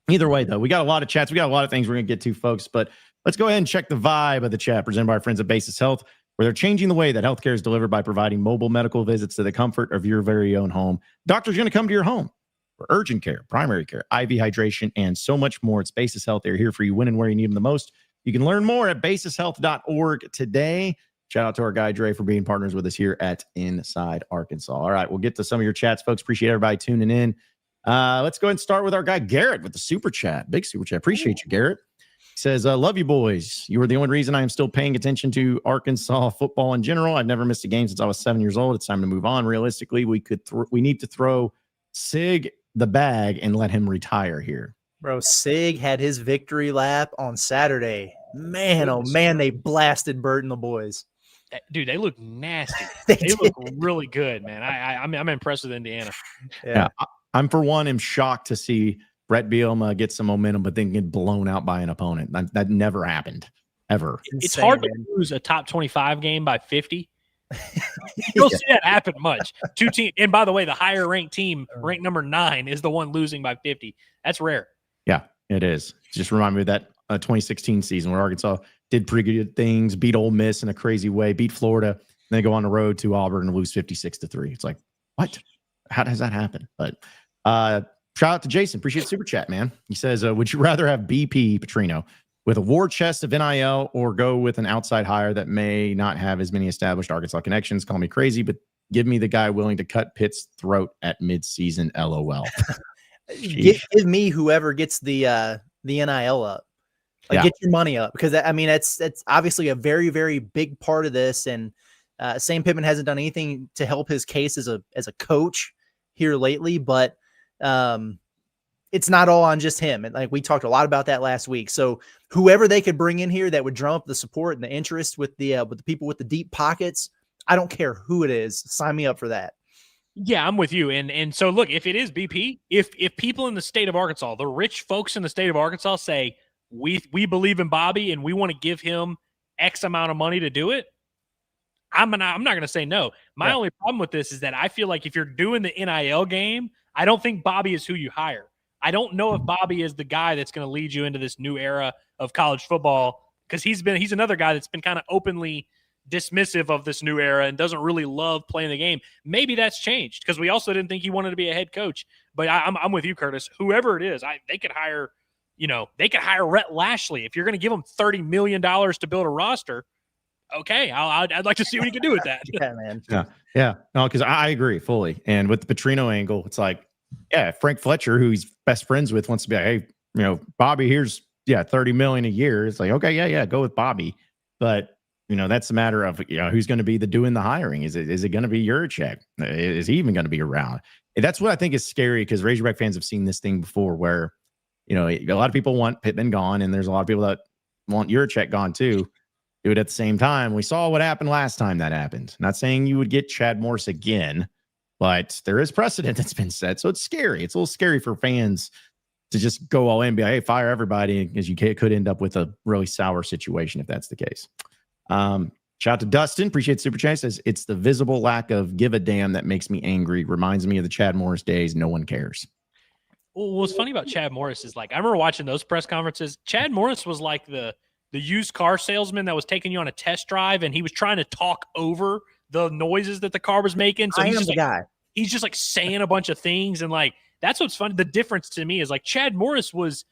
Either way, though, we got a lot of chats. We got a lot of things we're going to get to, folks, but let's go ahead and check the vibe of the chat presented by our friends at Basis Health, where they're changing the way that healthcare is delivered by providing mobile medical visits to the comfort of your very own home. Doctors are going to come to your home for urgent care, primary care, IV hydration, and so much more. It's Basis Health. They're here for you when and where you need them the most. You can learn more at basishealth.org today. Shout out to our guy, Dre, for being partners with us here at Inside Arkansas. All right, we'll get to some of your chats, folks. Appreciate everybody tuning in. Let's go ahead and start with our guy, Garrett, with the super chat. Big super chat. Appreciate you, Garrett. He says, love you, boys. You are the only reason I am still paying attention to Arkansas football in general. I've never missed a game since I was 7 years old. It's time to move on. Realistically, we need to throw Sig the bag and let him retire here.
Bro, Sig had his victory lap on Saturday. Man, oh man, they blasted Burt and the boys.
Dude, they look nasty. they look really good, man. I'm impressed with Indiana.
Yeah. I'm for one, am shocked to see Brett Bielema get some momentum, but then get blown out by an opponent. That never happened, ever.
It's hard to lose a top 25 game by 50. You don't see that happen much. Two teams, and by the way, the higher ranked team, ranked number 9, is the one losing by 50. That's rare.
Yeah, it is. Just remind me of that 2016 season where Arkansas did pretty good things, beat Ole Miss in a crazy way, beat Florida, and then go on the road to Auburn and lose 56-3. It's like, what? How does that happen? But shout out to Jason. Appreciate the super chat, man. He says, would you rather have BP Petrino with a war chest of NIL or go with an outside hire that may not have as many established Arkansas connections? Call me crazy, but give me the guy willing to cut Pitt's throat at midseason. LOL.
Give me whoever gets the NIL up. Get your money up, because I mean that's obviously a very, very big part of this. And Sam Pittman hasn't done anything to help his case as a coach here lately, but it's not all on just him. And like we talked a lot about that last week. So whoever they could bring in here that would drum up the support and the interest with the people with the deep pockets, I don't care who it is. Sign me up for that.
Yeah, I'm with you. And so look, if it is BP, if people in the state of Arkansas, the rich folks in the state of Arkansas say, we believe in Bobby and we want to give him X amount of money to do it, I'm not going to say no. My only problem with this is that I feel like if you're doing the NIL game, I don't think Bobby is who you hire. I don't know if Bobby is the guy that's going to lead you into this new era of college football, because he's another guy that's been kind of openly dismissive of this new era and doesn't really love playing the game. Maybe that's changed, because we also didn't think he wanted to be a head coach. But I'm with you, Curtis. Whoever it is, they could hire, Rhett Lashley. If you're going to give him $30 million to build a roster, okay, I'd like to see what he can do with that.
Yeah, man.
Yeah. No, because I agree fully. And with the Petrino angle, it's like, yeah, Frank Fletcher, who he's best friends with, wants to be like, hey, Bobby, here's $30 million a year. It's like, okay, yeah, go with Bobby. But that's a matter of who's going to be doing the hiring. Is it going to be Juracek? Is he even going to be around? And that's what I think is scary, because Razorback fans have seen this thing before, where a lot of people want Pittman gone, and there's a lot of people that want Juracek gone too. Do it at the same time. We saw what happened last time that happened. Not saying you would get Chad Morris again, but there is precedent that's been set. So it's scary. It's a little scary for fans to just go all in and be like, hey, fire everybody, because you could end up with a really sour situation if that's the case. Shout out to Dustin. Appreciate the super chat. Says, it's the visible lack of give a damn that makes me angry. Reminds me of the Chad Morris days. No one cares.
Well, what's funny about Chad Morris is, I remember watching those press conferences. Chad Morris was like the used car salesman that was taking you on a test drive, and he was trying to talk over the noises that the car was making. So he's just guy. He's just saying a bunch of things. And that's what's funny. The difference to me is Chad Morris was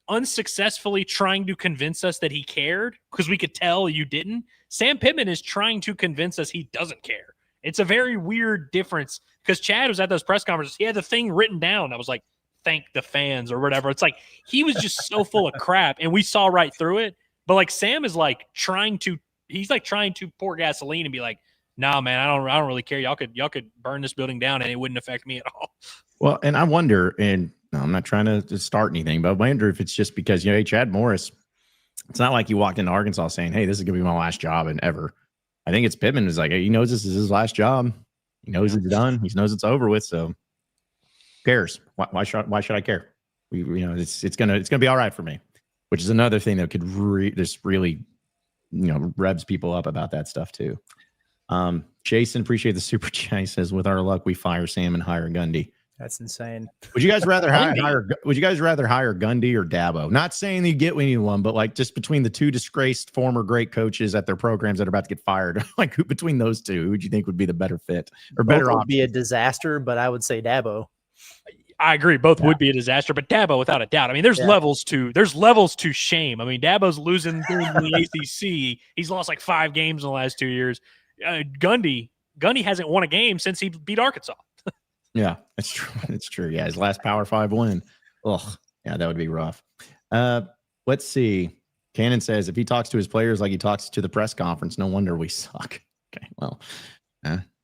unsuccessfully trying to convince us that he cared, because we could tell you didn't. Sam Pittman is trying to convince us he doesn't care. It's a very weird difference, because Chad was at those press conferences. He had the thing written down. I was like, thank the fans or whatever. It's he was just so full of crap, and we saw right through it. But Sam is trying to pour gasoline and be like, nah, man, I don't really care. Y'all could burn this building down and it wouldn't affect me at all.
Well, and I wonder, and I'm not trying to start anything, but I wonder if it's just because, hey, Chad Morris, it's not like he walked into Arkansas saying, hey, this is going to be my last job and ever. I think it's Pittman is hey, he knows this is his last job. He knows it's done. He knows it's over with. So who cares? Why should I care? It's gonna be all right for me. Which is another thing that could just really, revs people up about that stuff too. Jason, appreciate the super chat. He says, with our luck, we fire Sam and hire Gundy.
That's insane.
Would you guys rather Would you guys rather hire Gundy or Dabo? Not saying that you get anyone, but just between the two disgraced former great coaches at their programs that are about to get fired, who between those two, who would you think would be the better fit or better option?
Would be a disaster, but I would say Dabo.
I agree. Both would be a disaster, but Dabo, without a doubt. I mean, there's levels to shame. I mean, Dabo's losing in the ACC. He's lost 5 games in the last 2 years. Gundy hasn't won a game since he beat Arkansas.
Yeah, it's true. It's true. Yeah, his last Power 5 win. Ugh, yeah, that would be rough. Let's see. Cannon says, if he talks to his players like he talks to the press conference, no wonder we suck. Okay, well.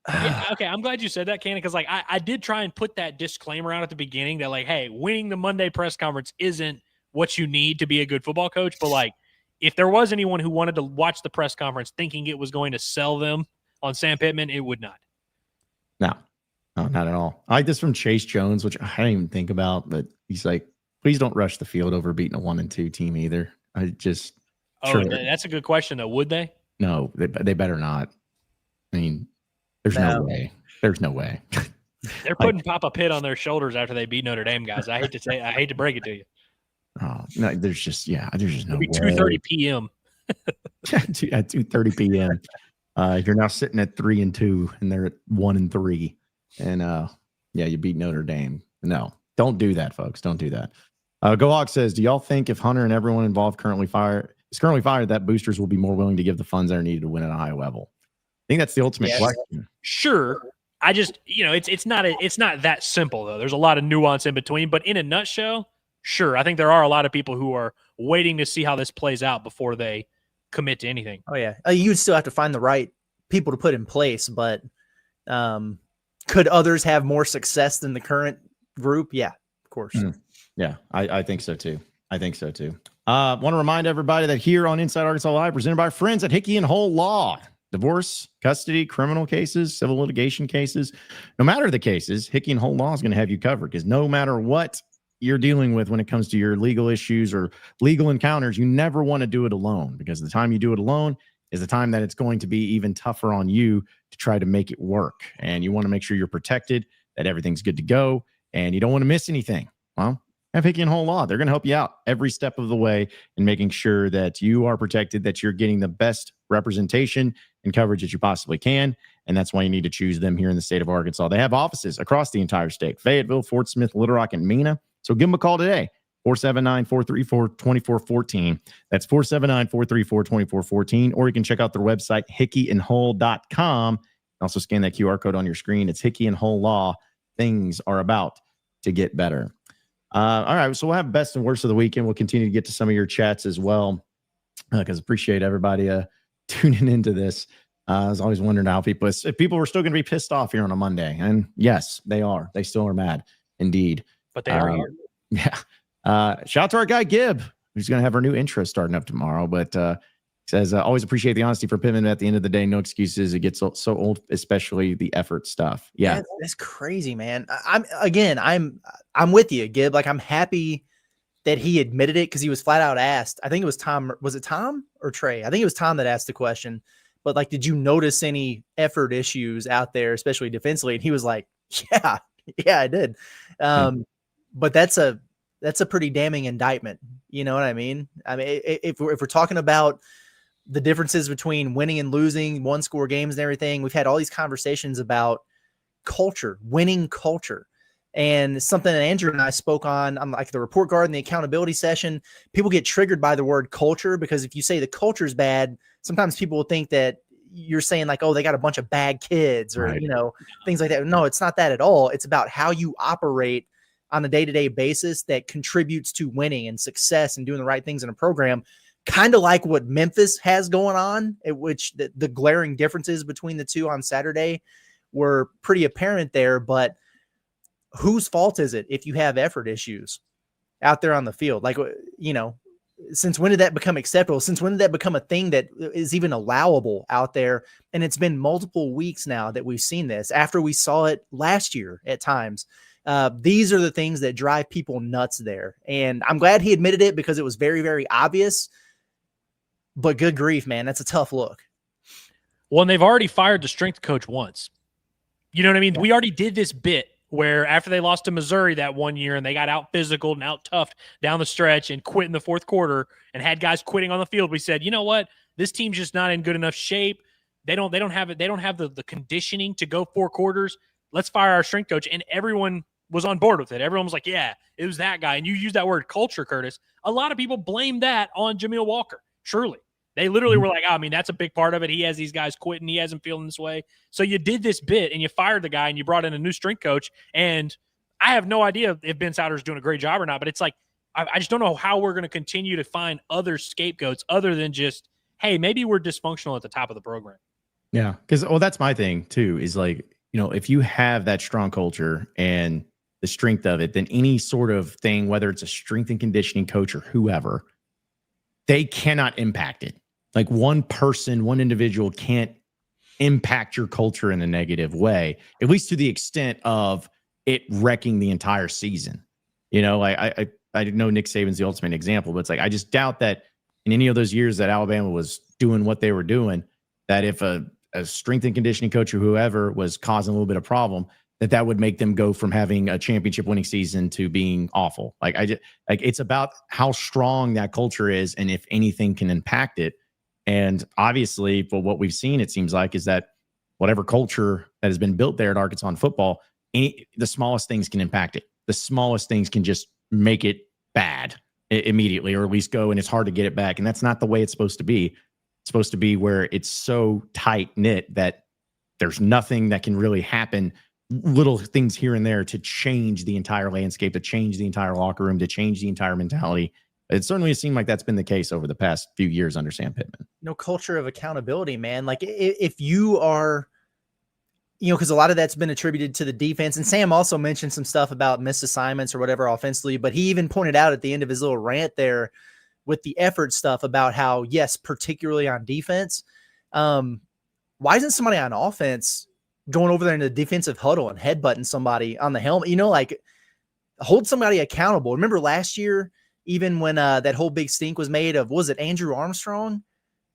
Yeah, okay, I'm glad you said that, Cannon, because I did try and put that disclaimer out at the beginning that hey, winning the Monday press conference isn't what you need to be a good football coach. But if there was anyone who wanted to watch the press conference thinking it was going to sell them on Sam Pittman, it would not.
No, not at all. I like this from Chase Jones, which I didn't even think about, but he's like, please don't rush the field over beating a 1-2 team either.
That's a good question though. Would they?
No, they better not. I mean, there's no way. There's no way.
They're putting Papa Pitt on their shoulders after they beat Notre Dame, guys. I hate to break it to you.
Oh no, there's just no
It'll be
way.
2:30 p.m.
At 2:30 p.m. You're now sitting at 3-2, and they're at 1-3, and you beat Notre Dame. No, don't do that, folks. Don't do that. Gohawk says, do y'all think if Hunter and everyone involved is currently fired, that boosters will be more willing to give the funds that are needed to win at a high level? I think that's the ultimate question.
Sure. I just, it's not that simple though. There's a lot of nuance in between, but in a nutshell, sure. I think there are a lot of people who are waiting to see how this plays out before they commit to anything.
Oh yeah. You still have to find the right people to put in place, but could others have more success than the current group? Yeah, of course.
Yeah, I think so too. Want to remind everybody that here on Inside Arkansas Live, presented by our friends at Hickey and Hole Law. Divorce, custody, criminal cases, civil litigation cases. No matter the cases, Hickey and Hole Law is going to have you covered, because no matter what you're dealing with when it comes to your legal issues or legal encounters, you never want to do it alone, because the time you do it alone is the time that it's going to be even tougher on you to try to make it work. And you want to make sure you're protected, that everything's good to go, and you don't want to miss anything. Well, have Hickey and Whole Law. They're going to help you out every step of the way in making sure that you are protected, that you're getting the best representation and coverage that you possibly can. And that's why you need to choose them here in the state of Arkansas. They have offices across the entire state: Fayetteville, Fort Smith, Little Rock, and Mena. So give them a call today, 479-434-2414. That's 479-434-2414. Or you can check out their website, hickeyandwhole.com. Also scan that QR code on your screen. It's Hickey and Whole Law. Things are about to get better. All right, so we'll have best and worst of the weekend. We'll continue to get to some of your chats as well, because appreciate everybody tuning into this. I was always wondering how if people were still going to be pissed off here on a Monday. And yes, they are. They still are mad, indeed.
But they are here.
Yeah. Shout out to our guy, Gibb, who's going to have our new intro starting up tomorrow. But says, always appreciate the honesty for Pittman. At the end of the day, no excuses. It gets so old, especially the effort stuff. Yeah.
That's crazy, man. I'm with you, Gibb. Like, I'm happy that he admitted it, because he was flat out asked. I think it was Tom. Was it Tom or Trey? I think it was Tom that asked the question. But like, did you notice any effort issues out there, especially defensively? And he was like, yeah, I did. But that's a pretty damning indictment. You know what I mean? I mean, if we're talking about the differences between winning and losing, one score games and everything, we've had all these conversations about culture, winning culture. And something that Andrew and I spoke on like the report card and the accountability session. People get triggered by the word culture, because if you say the culture is bad, sometimes people will think that you're saying like, oh, they got a bunch of bad kids or,
right,
things like that. No, it's not that at all. It's about how you operate on a day-to-day basis that contributes to winning and success and doing the right things in a program. Kind of like what Memphis has going on, at which the glaring differences between the two on Saturday were pretty apparent there. But whose fault is it if you have effort issues out there on the field? Like, since when did that become acceptable? Since when did that become a thing that is even allowable out there? And it's been multiple weeks now that we've seen this, after we saw it last year at times. These are the things that drive people nuts there. And I'm glad he admitted it, because it was very, very obvious. But good grief, man, that's a tough look.
Well, and they've already fired the strength coach once. You know what I mean? Yeah. We already did this bit where after they lost to Missouri that one year and they got out physical and out toughed down the stretch and quit in the fourth quarter and had guys quitting on the field, we said, you know what? This team's just not in good enough shape. They don't have it. They don't have the conditioning to go 4 quarters. Let's fire our strength coach. And everyone was on board with it. Everyone was like, yeah, it was that guy. And you use that word culture, Curtis. A lot of people blame that on Jameel Walker. Truly. They literally were like, that's a big part of it. He has these guys quitting. He hasn't feeling this way. So you did this bit and you fired the guy and you brought in a new strength coach. And I have no idea if Ben Souder's doing a great job or not, but it's like, I just don't know how we're going to continue to find other scapegoats other than just, hey, maybe we're dysfunctional at the top of the program.
Yeah. Because, that's my thing too, is like, if you have that strong culture and the strength of it, then any sort of thing, whether it's a strength and conditioning coach or whoever, they cannot impact it. Like one person, one individual can't impact your culture in a negative way, at least to the extent of it wrecking the entire season. I know Nick Saban's the ultimate example, but it's like, I just doubt that in any of those years that Alabama was doing what they were doing, that if a strength and conditioning coach or whoever was causing a little bit of problem, that would make them go from having a championship winning season to being awful. It's about how strong that culture is and if anything can impact it. And obviously, for what we've seen, it seems like, is that whatever culture that has been built there at Arkansas in football, the smallest things can impact it. The smallest things can just make it bad immediately, or at least go, and it's hard to get it back. And that's not the way it's supposed to be. It's supposed to be where it's so tight knit that there's nothing that can really happen, little things here and there, to change the entire landscape, to change the entire locker room, to change the entire mentality. It certainly seemed like that's been the case over the past few years under Sam Pittman.
Culture of accountability, man. Like if you are, because a lot of that's been attributed to the defense. And Sam also mentioned some stuff about missed assignments or whatever offensively, but he even pointed out at the end of his little rant there with the effort stuff about how, yes, particularly on defense, why isn't somebody on offense going over there in the defensive huddle and headbutting somebody on the helmet? hold somebody accountable. Remember last year, even when that whole big stink was made of, was it Andrew Armstrong?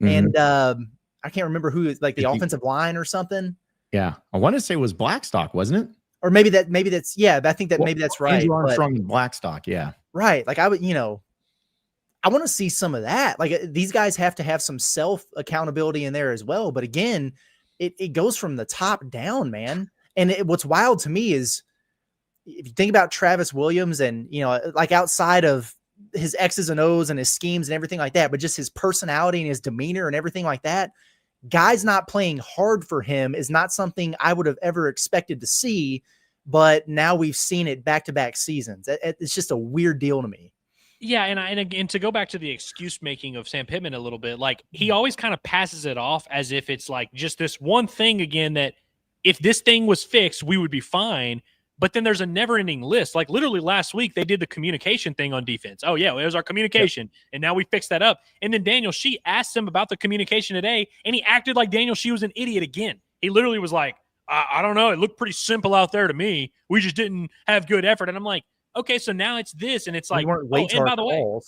And I can't remember who, like the offensive line or something.
Yeah. I want to say it was Blackstock, wasn't it?
Or maybe that's, yeah, I think that maybe that's right.
Andrew Armstrong and Blackstock. Yeah.
Right. Like I would, I want to see some of that. Like these guys have to have some self accountability in there as well. But again, it goes from the top down, man. And what's wild to me is if you think about Travis Williams and, like outside of his X's and O's and his schemes and everything like that, but just his personality and his demeanor and everything like that, guys not playing hard for him is not something I would have ever expected to see. But now we've seen it back-to-back seasons. It's just a weird deal to me.
Yeah, and to go back to the excuse making of Sam Pittman a little bit, like he always kind of passes it off as if it's like just this one thing again that if this thing was fixed, we would be fine. But then there's a never-ending list. Like literally last week, they did the communication thing on defense. Oh yeah, it was our communication, and now we fixed that up. And then Daniel Shee asked him about the communication today, and he acted like Daniel Shee was an idiot again. He literally was like, I don't know. It looked pretty simple out there to me. We just didn't have good effort. And I'm like, okay, so now it's this, and it's like,
and by the way,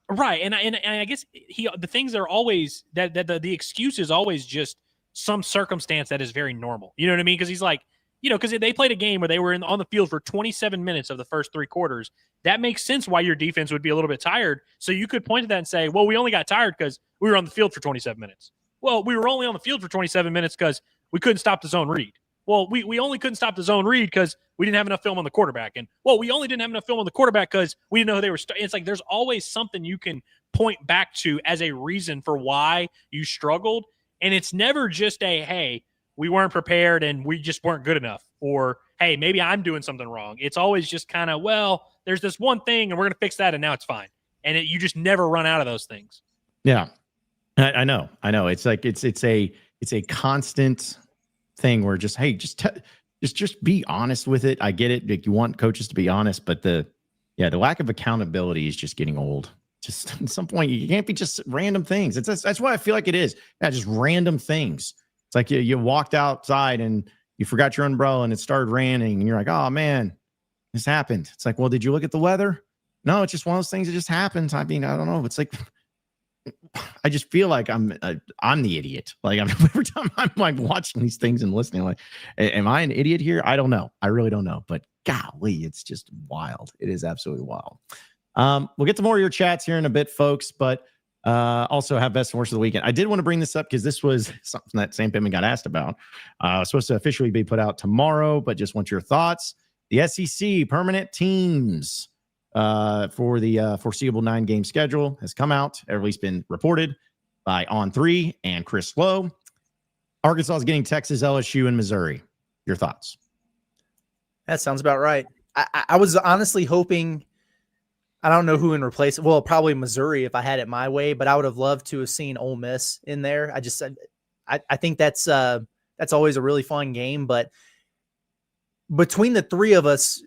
right? And I guess the things are always that the excuse is always just some circumstance that is very normal. You know what I mean? Because he's like, because they played a game where they were on the field for 27 minutes of the first 3 quarters. That makes sense why your defense would be a little bit tired. So you could point to that and say, well, we only got tired because we were on the field for 27 minutes. Well, we were only on the field for 27 minutes because we couldn't stop the zone read. Well, we only couldn't stop the zone read because we didn't have enough film on the quarterback. And, well, we only didn't have enough film on the quarterback because we didn't know who they were. It's like there's always something you can point back to as a reason for why you struggled. And it's never just hey, we weren't prepared and we just weren't good enough. Or, hey, maybe I'm doing something wrong. It's always just kind of, well, there's this one thing and we're going to fix that and now it's fine. And you just never run out of those things.
Yeah, I know. It's like it's a constant thing where just, hey, just be honest with it. I get it. Like you want coaches to be honest, but the lack of accountability is just getting old. Just at some point, you can't be just random things. That's why I feel like it is. Yeah, just random things. It's like you walked outside and you forgot your umbrella and it started raining and you're like, oh man, this happened. It's like, well, did you look at the weather? No, it's just one of those things that just happens. I mean, I don't know. It's like, I just feel like I'm the idiot. Like every time I'm like watching these things and listening, like, am I an idiot here? I don't know. I really don't know. But golly, it's just wild. It is absolutely wild. We'll get to more of your chats here in a bit, folks. But also have best and worst of the weekend. I did want to bring this up because this was something that Sam Pittman got asked about. Supposed to officially be put out tomorrow, but just want your thoughts. The SEC permanent teams for the foreseeable 9-game schedule has come out, or at least been reported by On3 and Chris Lowe. Arkansas is getting Texas, LSU, and Missouri. Your thoughts?
That sounds about right. I was honestly hoping, I don't know who in replace. Well, probably Missouri if I had it my way, but I would have loved to have seen Ole Miss in there. I think that's always a really fun game. But between the three of us,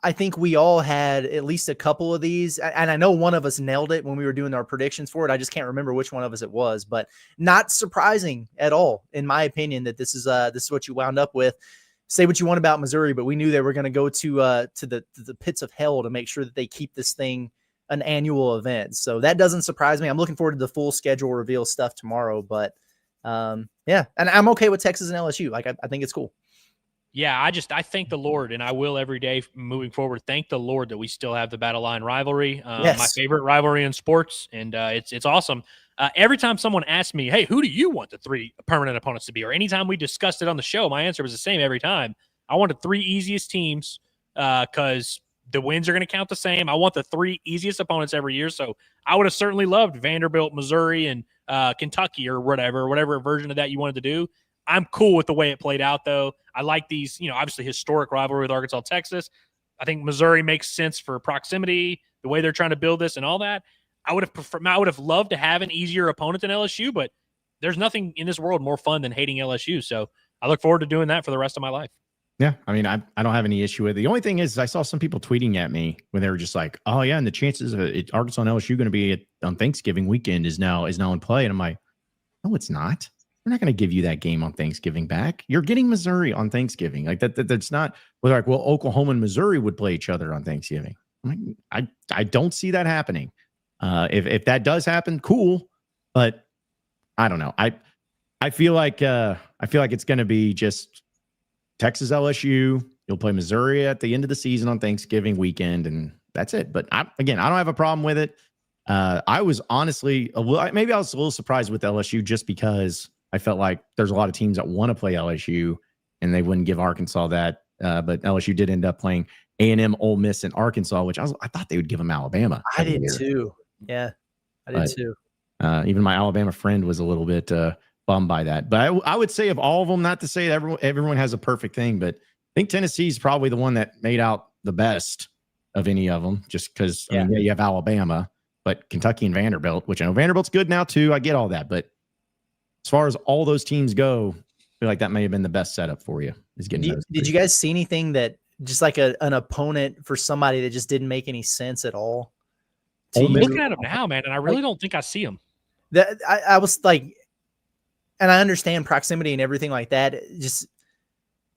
I think we all had at least a couple of these, and I know one of us nailed it when we were doing our predictions for it. I just can't remember which one of us it was, but not surprising at all, in my opinion, that this is what you wound up with. Say what you want about Missouri, but we knew they were going to go to the pits of hell to make sure that they keep this thing an annual event. So that doesn't surprise me. I'm looking forward to the full schedule reveal stuff tomorrow, but yeah, and I'm okay with Texas and LSU. Like I think it's cool.
Yeah, I thank the Lord, and I will every day moving forward thank the Lord that we still have the Battle Line rivalry,
Yes.
my favorite rivalry in sports, and it's awesome. Every time someone asks me, hey, who do you want the 3 permanent opponents to be? Or anytime we discussed it on the show, my answer was the same every time. I want the 3 easiest teams because the wins are going to count the same. I want the 3 easiest opponents every year, so I would have certainly loved Vanderbilt, Missouri, and Kentucky or whatever version of that you wanted to do. I'm cool with the way it played out, though. I like these, obviously historic rivalry with Arkansas, Texas. I think Missouri makes sense for proximity, the way they're trying to build this and all that. I would have loved to have an easier opponent than LSU, but there's nothing in this world more fun than hating LSU. So I look forward to doing that for the rest of my life.
Yeah, I mean, I don't have any issue with it. The only thing is I saw some people tweeting at me when they were just like, oh, yeah, and the chances of Arkansas and LSU going to be on Thanksgiving weekend is now in play. And I'm like, no, it's not. We're not going to give you that game on Thanksgiving back. You're getting Missouri on Thanksgiving. Like that's not. We're like, well, Oklahoma and Missouri would play each other on Thanksgiving. I'm like, I don't see that happening. If that does happen, cool. But I don't know. I feel like it's going to be just Texas LSU. You'll play Missouri at the end of the season on Thanksgiving weekend, and that's it. But I don't have a problem with it. I was honestly maybe I was a little surprised with LSU just because I felt like there's a lot of teams that want to play LSU and they wouldn't give Arkansas that. But LSU did end up playing A&M, Ole Miss, and Arkansas, which I thought they would give them Alabama.
I did too. Yeah, I did too.
Even my Alabama friend was a little bit bummed by that. But I would say of all of them, not to say that everyone has a perfect thing, but I think Tennessee's probably the one that made out the best of any of them, just because you have Alabama, but Kentucky and Vanderbilt, which I know Vanderbilt's good now too. I get all that, but as far as all those teams go, I feel like that may have been the best setup for you. Did
you guys see anything that just like an opponent for somebody that just didn't make any sense at all?
I'm looking at them now, man, and I really don't think I see them.
I was like, and I understand proximity and everything like that. Just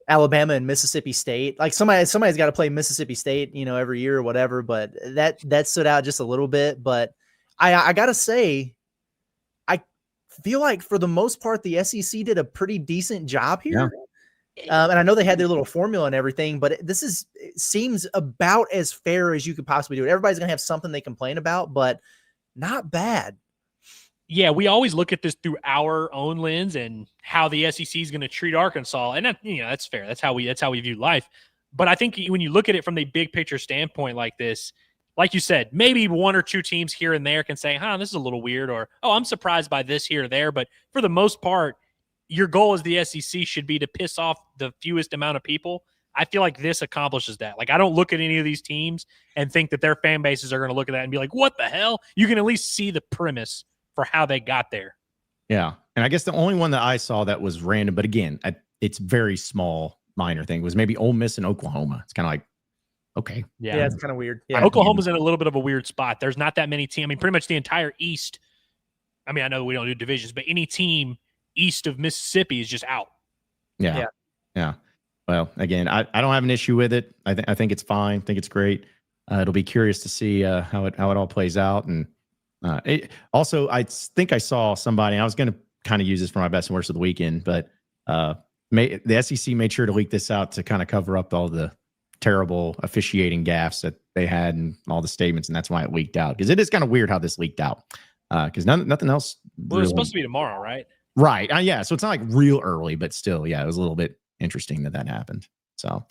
Alabama and Mississippi State, like somebody's got to play Mississippi State, every year or whatever. But that stood out just a little bit. But I gotta say, I feel like for the most part, the SEC did a pretty decent job here. Yeah. And I know they had their little formula and everything, but it seems about as fair as you could possibly do it. Everybody's gonna have something they complain about, but not bad.
Yeah, we always look at this through our own lens and how the SEC is going to treat Arkansas, and that's fair. That's how we view life. But I think when you look at it from the big picture standpoint like this, like you said, maybe one or two teams here and there can say, this is a little weird, or, I'm surprised by this here or there. But for the most part, your goal as the SEC should be to piss off the fewest amount of people. I feel like this accomplishes that. Like, I don't look at any of these teams and think that their fan bases are going to look at that and be like, what the hell? You can at least see the premise for how they got there.
Yeah. And I guess the only one that I saw that was random, but again, it's very small, minor thing, was maybe Ole Miss and Oklahoma. It's kind of like, okay.
Yeah, it's kind of weird. Yeah.
Oklahoma's in a little bit of a weird spot. There's not that many teams. I mean, pretty much the entire East. I mean, I know we don't do divisions, but any team east of Mississippi is just out.
Yeah. Well, again, I don't have an issue with it. I think it's fine. I think it's great. It'll be curious to see how it all plays out. And also, I think I saw somebody, I was going to kind of use this for my best and worst of the weekend, but the SEC made sure to leak this out to kind of cover up all the terrible officiating gaffes that they had and all the statements, and that's why it leaked out. Because it is kind of weird how this leaked out. Because nothing else.
Well, it's supposed to be tomorrow, right?
Right. Yeah. So it's not like real early, but still, it was a little bit interesting that happened. So,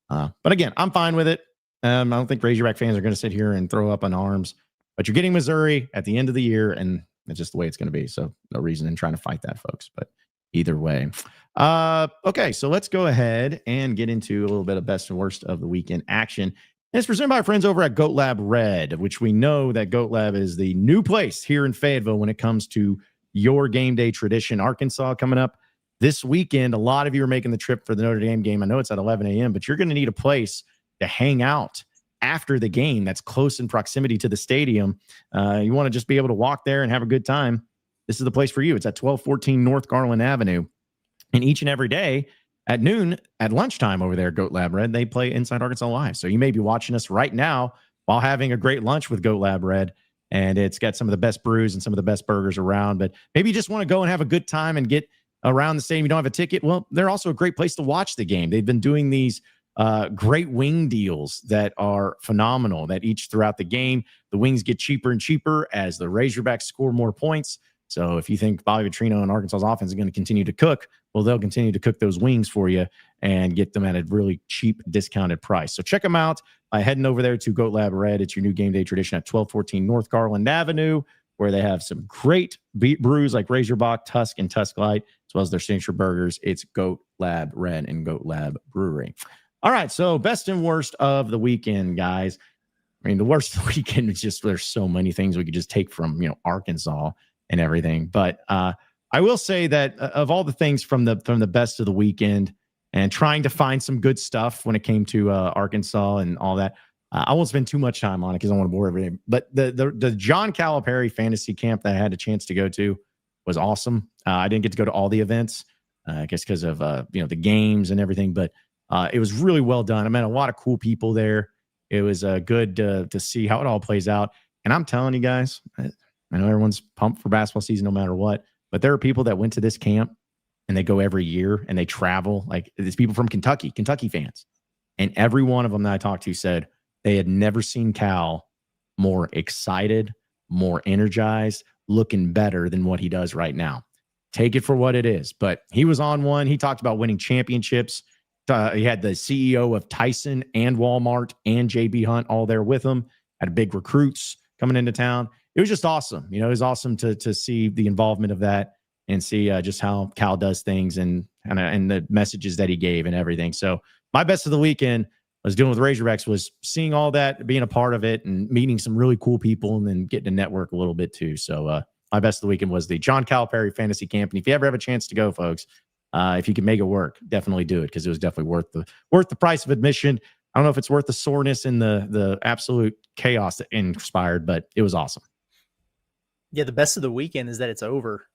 but again, I'm fine with it. I don't think Razorback fans are going to sit here and throw up on arms. But you're getting Missouri at the end of the year, and it's just the way it's going to be. So no reason in trying to fight that, folks. But either way. Okay, so let's go ahead and get into a little bit of best and worst of the weekend action. And it's presented by our friends over at Goat Lab Red, which we know that Goat Lab is the new place here in Fayetteville when it comes to your game day tradition. Arkansas coming up this weekend. A lot of you are making the trip for the Notre Dame game. I know it's at 11 a.m., but you're going to need a place to hang out after the game that's close in proximity to the stadium. You want to just be able to walk there and have a good time. This is the place for you. It's at 1214 North Garland Avenue. And each and every day at noon, at lunchtime over there at Goat Lab Red, they play Inside Arkansas Live. So you may be watching us right now while having a great lunch with Goat Lab Red. And it's got some of the best brews and some of the best burgers around. But maybe you just want to go and have a good time and get around the stadium. You don't have a ticket. Well, they're also a great place to watch the game. They've been doing these great wing deals that are phenomenal, that each throughout the game, the wings get cheaper and cheaper as the Razorbacks score more points. So if you think Bobby Petrino and Arkansas's offense is going to continue to cook, well, they'll continue to cook those wings for you and get them at a really cheap, discounted price. So check them out by heading over there to Goat Lab Red. It's your new game day tradition at 1214 North Garland Avenue, where they have some great brews like Razorback, Tusk, and Tusk Light, as well as their signature burgers. It's Goat Lab Red and Goat Lab Brewery. All right, so best and worst of the weekend, guys. I mean, the worst of the weekend is just there's so many things we could just take from, Arkansas and everything. But I will say that of all the things from the best of the weekend and trying to find some good stuff when it came to Arkansas and all that, I won't spend too much time on it because I don't want to bore everybody. But the John Calipari fantasy camp that I had a chance to go to, was awesome. I didn't get to go to all the events, I guess because of the games and everything, but it was really well done. I met a lot of cool people there. It was good to see how it all plays out. And I'm telling you guys, I know everyone's pumped for basketball season no matter what, but there are people that went to this camp and they go every year and they travel. Like there's people from Kentucky fans. And every one of them that I talked to said they had never seen Cal more excited, more energized, looking better than what he does right now. Take it for what it is. But he was on one. He talked about winning championships. He had the CEO of Tyson and Walmart and JB Hunt all there with him. Had big recruits coming into town. It was just awesome. It was awesome to see the involvement of that and see just how Cal does things and the messages that he gave and everything. So my best of the weekend was dealing with Razorbacks, was seeing all that, being a part of it, and meeting some really cool people, and then getting to network a little bit too. So my best of the weekend was the John Calipari Fantasy Camp. And if you ever have a chance to go, folks, if you can make it work, definitely do it, because it was definitely worth the price of admission. I don't know if it's worth the soreness and the absolute chaos that inspired, but it was awesome.
Yeah, the best of the weekend is that it's over,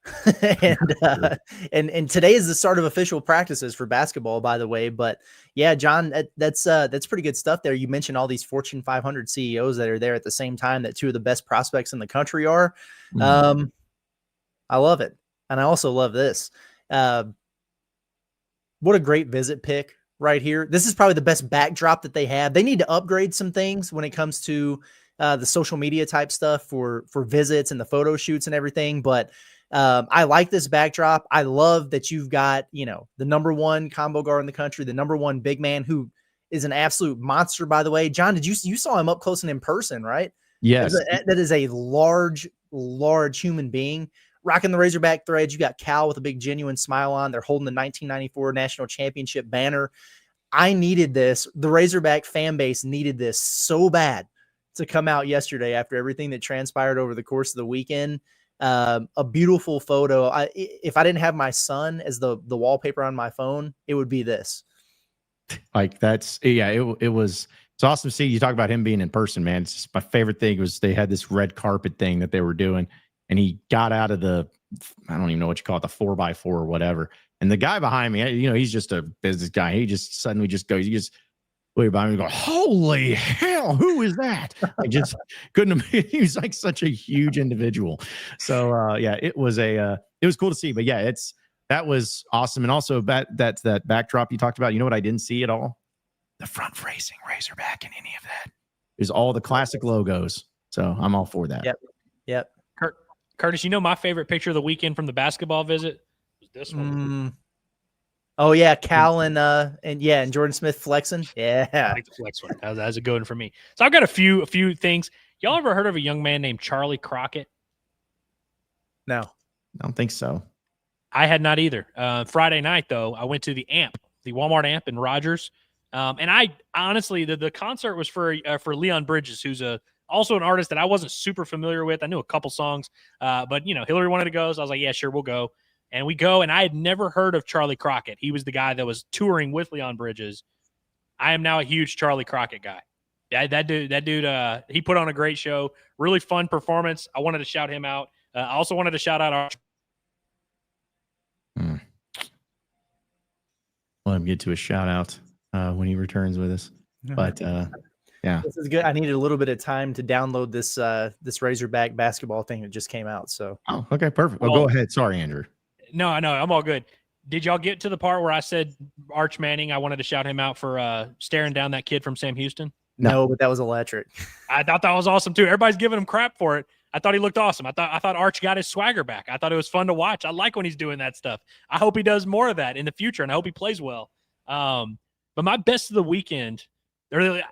and today is the start of official practices for basketball, by the way. But yeah, John, that's pretty good stuff there. You mentioned all these Fortune 500 CEOs that are there at the same time that two of the best prospects in the country are. I love it, and I also love this. What a great visit pick right here. This is probably the best backdrop that they have. They need to upgrade some things when it comes to the social media type stuff for visits and the photo shoots and everything. But I like this backdrop. I love that you've got, the number one combo guard in the country, the number one big man, who is an absolute monster, by the way. John, you saw him up close and in person, right?
Yes.
That is a large human being. Rocking the Razorback threads. You got Cal with a big genuine smile on. They're holding the 1994 national championship banner. I needed this. The Razorback fan base needed this so bad to come out yesterday after everything that transpired over the course of the weekend. A beautiful photo. If I didn't have my son as the wallpaper on my phone, it would be this.
Like it was. It's awesome to see you talk about him being in person, man. It's just my favorite thing was they had this red carpet thing that they were doing, and he got out of I don't even know what you call it, the 4x4 or whatever. And the guy behind me, he's just a business guy. He just suddenly just goes, look behind me and go, holy hell, who is that? I just couldn't have, he was like such a huge individual. So it was it was cool to see. But yeah, that was awesome. And also that's that backdrop you talked about. You know what I didn't see at all? The front facing Razorback in any of that. Is all the classic logos. So I'm all for that.
Yep.
Curtis, my favorite picture of the weekend from the basketball visit was this one.
Oh yeah, Cal and Jordan Smith flexing. Yeah,
I like the flex one. That was a good one for me. So I've got a few things. Y'all ever heard of a young man named Charlie Crockett?
No,
I don't think so.
I had not either. Friday night though, I went to the Walmart Amp in Rogers, and I honestly the concert was for Leon Bridges, who's also an artist that I wasn't super familiar with. I knew a couple songs, but Hillary wanted to go, so I was like, yeah, sure, we'll go. And we go, and I had never heard of Charlie Crockett. He was the guy that was touring with Leon Bridges. I am now a huge Charlie Crockett guy. Yeah, that dude, he put on a great show. Really fun performance. I wanted to shout him out. I also wanted to shout out Arch.
Let him get to a shout out when he returns with us. But yeah,
this is good. I needed a little bit of time to download this Razorback basketball thing that just came out. So
okay, perfect. Well, go ahead. Sorry, Andrew.
No, I'm all good. Did y'all get to the part where I said Arch Manning? I wanted to shout him out for staring down that kid from Sam Houston.
No, but that was electric.
I thought that was awesome too. Everybody's giving him crap for it. I thought he looked awesome. I thought Arch got his swagger back. I thought it was fun to watch. I like when he's doing that stuff. I hope he does more of that in the future, and I hope he plays well. But my best of the weekend,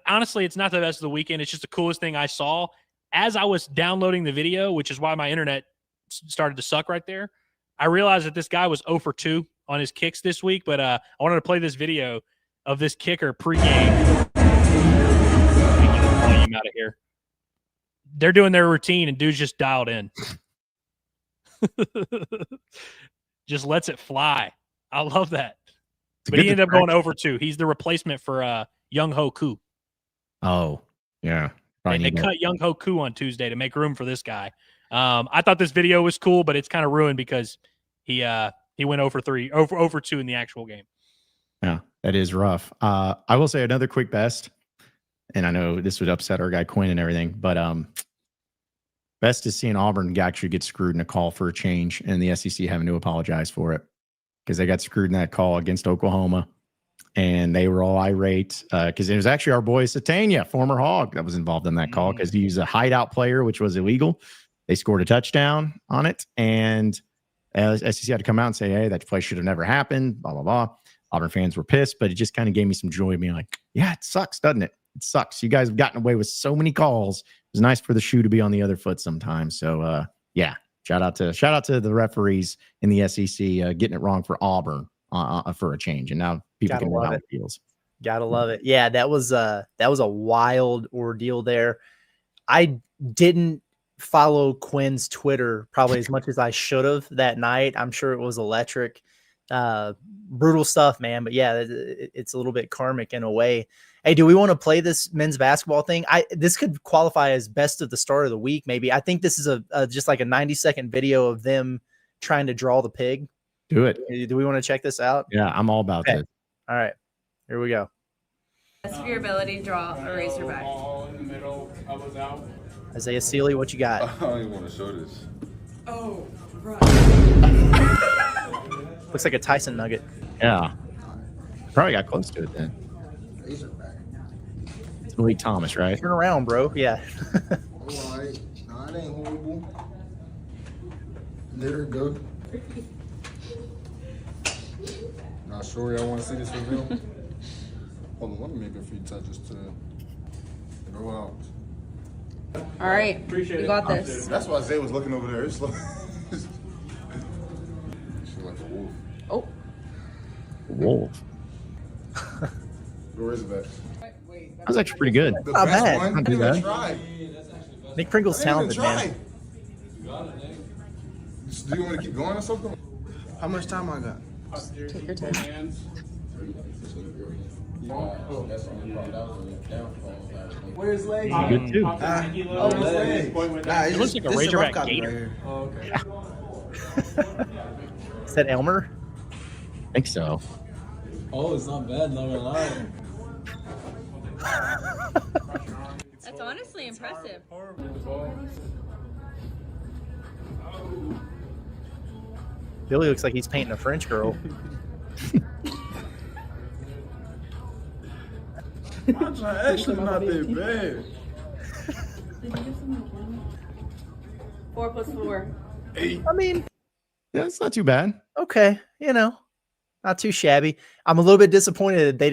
honestly, it's not the best of the weekend. It's just the coolest thing I saw as I was downloading the video, which is why my internet started to suck right there. I realized that this guy was 0 for 2 on his kicks this week, but I wanted to play this video of this kicker pregame. Volume out of here. They're doing their routine, and dude's just dialed in. Just lets it fly. I love that. But he ended up going 0 for 2. He's the replacement for Young Ho Koo.
Oh, yeah.
They cut Young Ho Koo on Tuesday to make room for this guy. I thought this video was cool, but it's kind of ruined because he went over 2 in the actual game.
Yeah, that is rough. I will say another quick best, and I know this would upset our guy Quinn and everything, but best is seeing Auburn actually get screwed in a call for a change, and the SEC having to apologize for it because they got screwed in that call against Oklahoma, and they were all irate because it was actually our boy Satania, former Hog, that was involved in that call because he was a hideout player, which was illegal. They scored a touchdown on it, and SEC had to come out and say, hey, that play should have never happened, blah, blah, blah. Auburn fans were pissed, but it just kind of gave me some joy being like, yeah, it sucks, doesn't it? It sucks. You guys have gotten away with so many calls. It was nice for the shoe to be on the other foot sometimes. So, yeah, shout out to the referees in the SEC getting it wrong for Auburn for a change. And now people can know how it feels.
Gotta love it. Yeah, that was a wild ordeal there. I didn't follow Quinn's Twitter probably as much as I should have that night. I'm sure it was electric. Brutal stuff, man. But yeah, it's a little bit karmic in a way. Hey, do we want to play this men's basketball thing? This could qualify as best of the start of the week, maybe. I think this is just like a 90-second video of them trying to draw the pig.
Do it.
Do we want to check this out?
Yeah, I'm all about this.
All right, here we go.
Best of your ability, draw a razorback.
Isaiah Sealy, what you got?
I don't even want to show this.
Oh, right.
Looks like a Tyson nugget.
Yeah. Probably got close to it then. It's Malik Thomas, right?
Turn around, bro. Yeah.
All right. Nah, it ain't horrible. There it go. Not sure y'all want to see this reveal? Hold on, let me make a few touches to go out.
All right, you got this.
That's why Zay was looking over there. It's like, she's like a wolf.
Oh.
Wolf.
Go Razorbacks.
That was actually pretty good.
The
Not
best
bad.
one.
Not too
Didn't even
bad.
try.
Nick Pringle's talented, man.
Do you want me to keep going or something?
How much time I got?
Take your time.
Where's leg?
Good too.
Oh, leg. Nah,
It looks like a Razorback gator.
Oh, okay.
Is that Elmer?
I think so.
Oh, it's not bad, not gonna lie.
That's honestly impressive.
Billy looks like he's painting a French girl.
Actually, not that bad.
4 + 4.
I mean,
Yeah, it's not too bad.
okay, not too shabby. I'm a little bit disappointed that they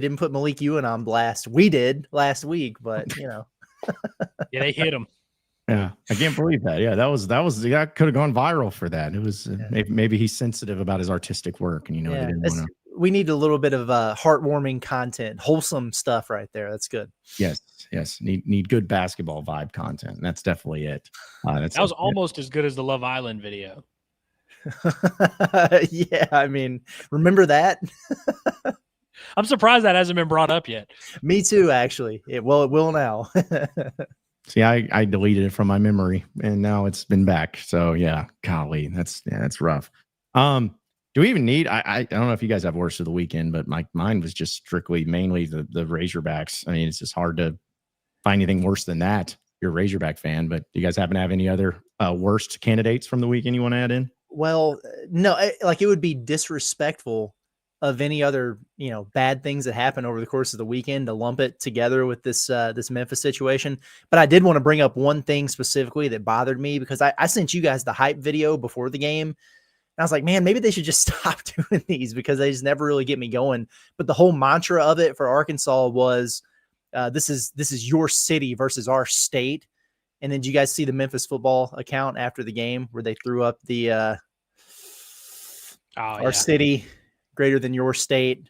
didn't put Malik Ewan on blast. We did last week, but
Yeah, they hit him.
Yeah, I can't believe that. Yeah, that could have gone viral for that. It was maybe he's sensitive about his artistic work, and they didn't want to.
we need a little bit of heartwarming content, wholesome stuff right there. That's good.
Yes. Need good basketball vibe content. And that's definitely it.
That was almost as good as the Love Island video.
Yeah, I mean, remember that?
I'm surprised that hasn't been brought up yet.
Me too, actually. It will now.
See, I deleted it from my memory, and now it's been back. So yeah, golly, that's rough. Do we even need? I don't know if you guys have worst of the weekend, but mine was just mainly the Razorbacks. I mean, it's just hard to find anything worse than that. You're a Razorback fan, but do you guys happen to have any other worst candidates from the weekend you want to add in?
Well, no, it would be disrespectful of any other, bad things that happened over the course of the weekend to lump it together with this Memphis situation. But I did want to bring up one thing specifically that bothered me because I sent you guys the hype video before the game. And I was like, man, maybe they should just stop doing these because they just never really get me going. But the whole mantra of it for Arkansas was, this is your city versus our state. And then did you guys see the Memphis football account after the game where they threw up the our city greater than your state,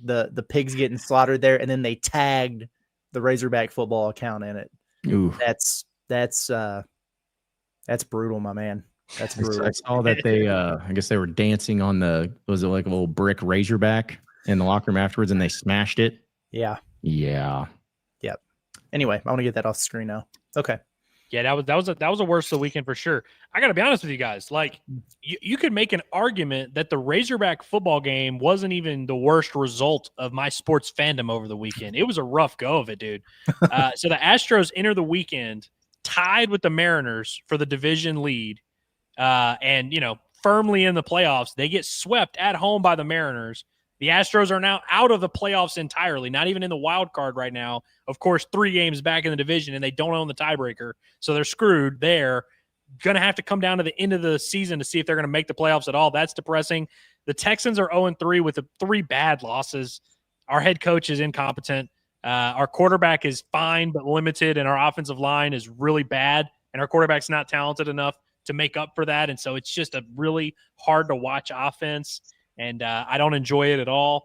the pigs getting slaughtered there, and then they tagged the Razorback football account in it.
Ooh.
That's brutal, my man. That's brutal.
I saw that they I guess they were dancing on was it like a little brick Razorback in the locker room afterwards, and they smashed it.
Yeah.
Yeah.
Yep. Anyway, I want to get that off the screen now. Okay.
Yeah, that was a worse of the weekend for sure. I got to be honest with you guys. Like, you could make an argument that the Razorback football game wasn't even the worst result of my sports fandom over the weekend. It was a rough go of it, dude. So the Astros enter the weekend tied with the Mariners for the division lead, and firmly in the playoffs. They get swept at home by the Mariners. The Astros are now out of the playoffs entirely, not even in the wild card right now. Of course, 3 games back in the division, and they don't own the tiebreaker, so they're screwed. They're going to have to come down to the end of the season to see if they're going to make the playoffs at all. That's depressing. The Texans are 0-3 with 3 bad losses. Our head coach is incompetent. Our quarterback is fine but limited, and our offensive line is really bad, and our quarterback's not talented enough to make up for that, and so it's just a really hard-to-watch offense. And I don't enjoy it at all.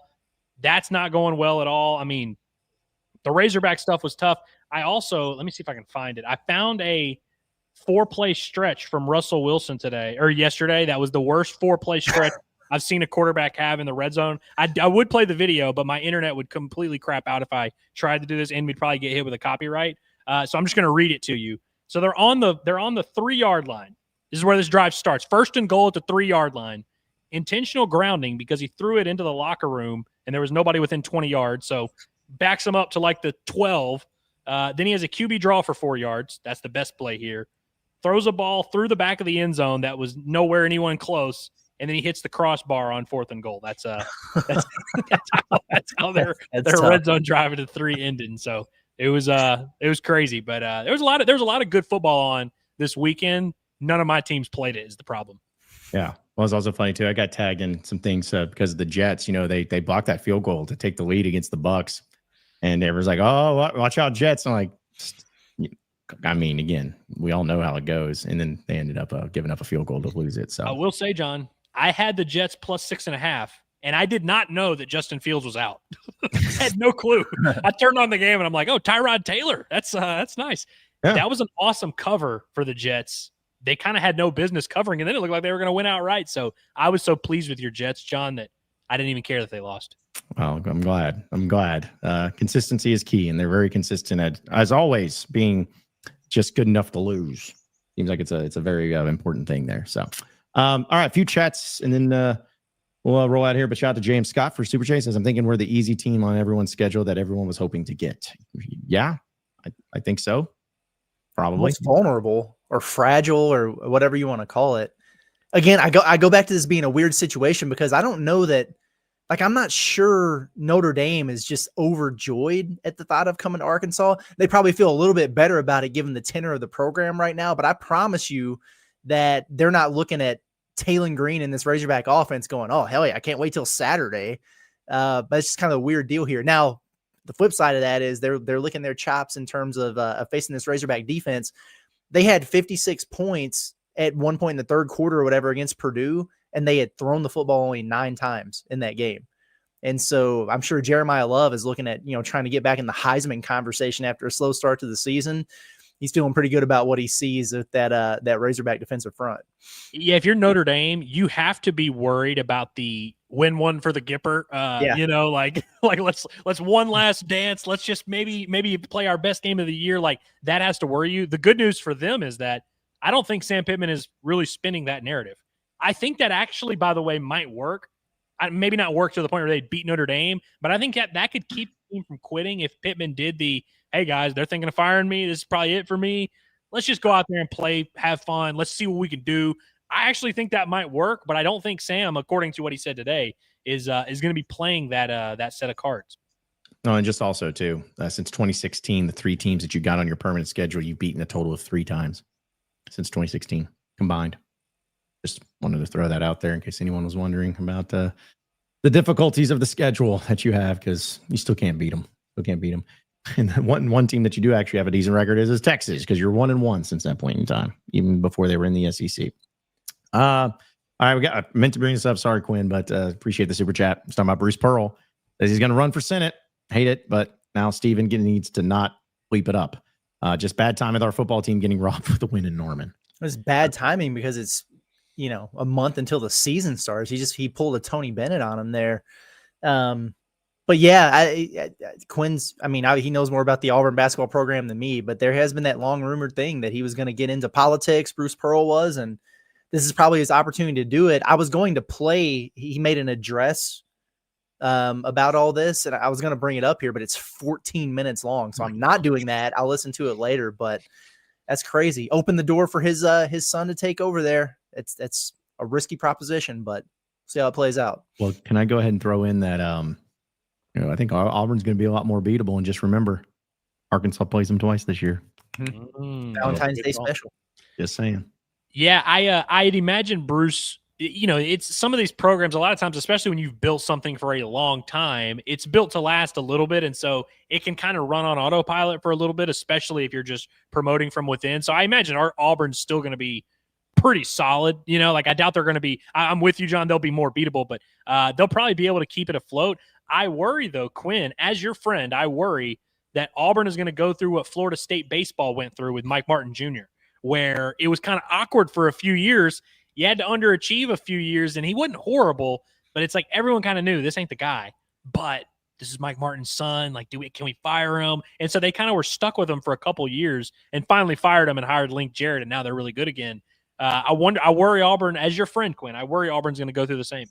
That's not going well at all. I mean, the Razorback stuff was tough. I also, let me see if I can find it. I found a 4-play stretch from Russell Wilson yesterday. That was the worst 4-play stretch I've seen a quarterback have in the red zone. I would play the video, but my internet would completely crap out if I tried to do this, and we'd probably get hit with a copyright. So I'm just going to read it to you. So they're on the 3-yard line. This is where this drive starts. 1st and goal at the 3-yard line. Intentional grounding because he threw it into the locker room and there was nobody within 20 yards. So backs him up to like the 12. Then he has a QB draw for 4 yards. That's the best play here. Throws a ball through the back of the end zone that was nowhere anyone close. And then he hits the crossbar on 4th and goal. That's how their red zone drive to 3 ended. So it was crazy, but there was a lot of good football on this weekend. None of my teams played it is the problem.
Yeah. Well, it's also funny too. I got tagged in some things because of the Jets. They blocked that field goal to take the lead against the Bucks, and everyone's like, "Oh, watch out, Jets!" I'm like, I mean, again, we all know how it goes, and then they ended up giving up a field goal to lose it. So
I will say, John, I had the Jets plus 6.5, and I did not know that Justin Fields was out. I had no clue. I turned on the game and I'm like, "Oh, Tyrod Taylor, that's nice." Yeah. That was an awesome cover for the Jets. They kind of had no business covering, and then it looked like they were going to win outright. So I was so pleased with your Jets, John, that I didn't even care that they lost.
Well, I'm glad. Consistency is key, and they're very consistent as always, being just good enough to lose. Seems like it's a very important thing there. So, all right, a few chats, and then we'll roll out here. But shout out to James Scott for Super Chase. As I'm thinking we're the easy team on everyone's schedule that everyone was hoping to get. Yeah, I think so. Probably
most vulnerable or fragile or whatever you want to call it. Again, I go back to this being a weird situation because I don't know that, like, I'm not sure Notre Dame is just overjoyed at the thought of coming to Arkansas. They probably feel a little bit better about it given the tenor of the program right now, but I promise you that they're not looking at Taylor Green in this Razorback offense going, "Oh, hell yeah, I can't wait till Saturday." But it's just kind of a weird deal here. Now, the flip side of that is they're licking their chops in terms of facing this Razorback defense. They had 56 points at one point in the 3rd quarter or whatever against Purdue, and they had thrown the football only 9 times in that game. And so I'm sure Jeremiah Love is looking at, trying to get back in the Heisman conversation after a slow start to the season. He's feeling pretty good about what he sees at that Razorback defensive front.
Yeah, if you're Notre Dame, you have to be worried about the win one for the Gipper. Like let's one last dance. Let's just maybe play our best game of the year. Like, that has to worry you. The good news for them is that I don't think Sam Pittman is really spinning that narrative. I think that actually, by the way, might work. Maybe not work to the point where they beat Notre Dame, but I think that could keep the team from quitting if Pittman did the, "Hey guys, they're thinking of firing me. This is probably it for me. Let's just go out there and play, have fun. Let's see what we can do." I actually think that might work, but I don't think Sam, according to what he said today, is going to be playing that set of cards.
No, and just also too, since 2016, the 3 teams that you got on your permanent schedule, you've beaten a total of 3 times since 2016 combined. Just wanted to throw that out there in case anyone was wondering about the difficulties of the schedule that you have, because you still can't beat them. And one team that you do actually have a decent record is Texas, because you're 1-1 since that point in time, even before they were in the SEC. All right, I meant to bring this up. Sorry, Quinn, but appreciate the super chat. I'm talking about Bruce Pearl. Says he's going to run for Senate. Hate it, but now Steven needs to not bleep it up. Just bad time with our football team getting robbed with the win in Norman.
It was bad timing because it's a month until the season starts. He pulled a Tony Bennett on him there. But But yeah, Quinn's, I mean, he knows more about the Auburn basketball program than me, but there has been that long rumored thing that he was going to get into politics. Bruce Pearl was, and this is probably his opportunity to do it. I was going to play, he made an address about all this, and I was going to bring it up here, but it's 14 minutes long. So I'm not doing that. I'll listen to it later, but that's crazy. Open the door for his son to take over there. That's a risky proposition, but see how it plays out.
Well, can I go ahead and throw in that, I think Auburn's going to be a lot more beatable, and just remember, Arkansas plays them twice this year.
Valentine's Day special.
Just saying.
Yeah, I'd imagine Bruce, it's some of these programs, a lot of times, especially when you've built something for a long time, it's built to last a little bit. And so it can kind of run on autopilot for a little bit, especially if you're just promoting from within. So I imagine Auburn's still going to be pretty solid. I doubt they're going to be, I'm with you, John, they'll be more beatable, but they'll probably be able to keep it afloat. I worry, though, Quinn, as your friend, I worry that Auburn is going to go through what Florida State baseball went through with Mike Martin Jr., where it was kind of awkward for a few years. You had to underachieve a few years, and he wasn't horrible, but it's like everyone kind of knew this ain't the guy. But this is Mike Martin's son. Like, can we fire him? And so they kind of were stuck with him for a couple years and finally fired him and hired Link Jarrett, and now they're really good again. I worry Auburn, as your friend, Quinn, I worry Auburn's going to go through the same.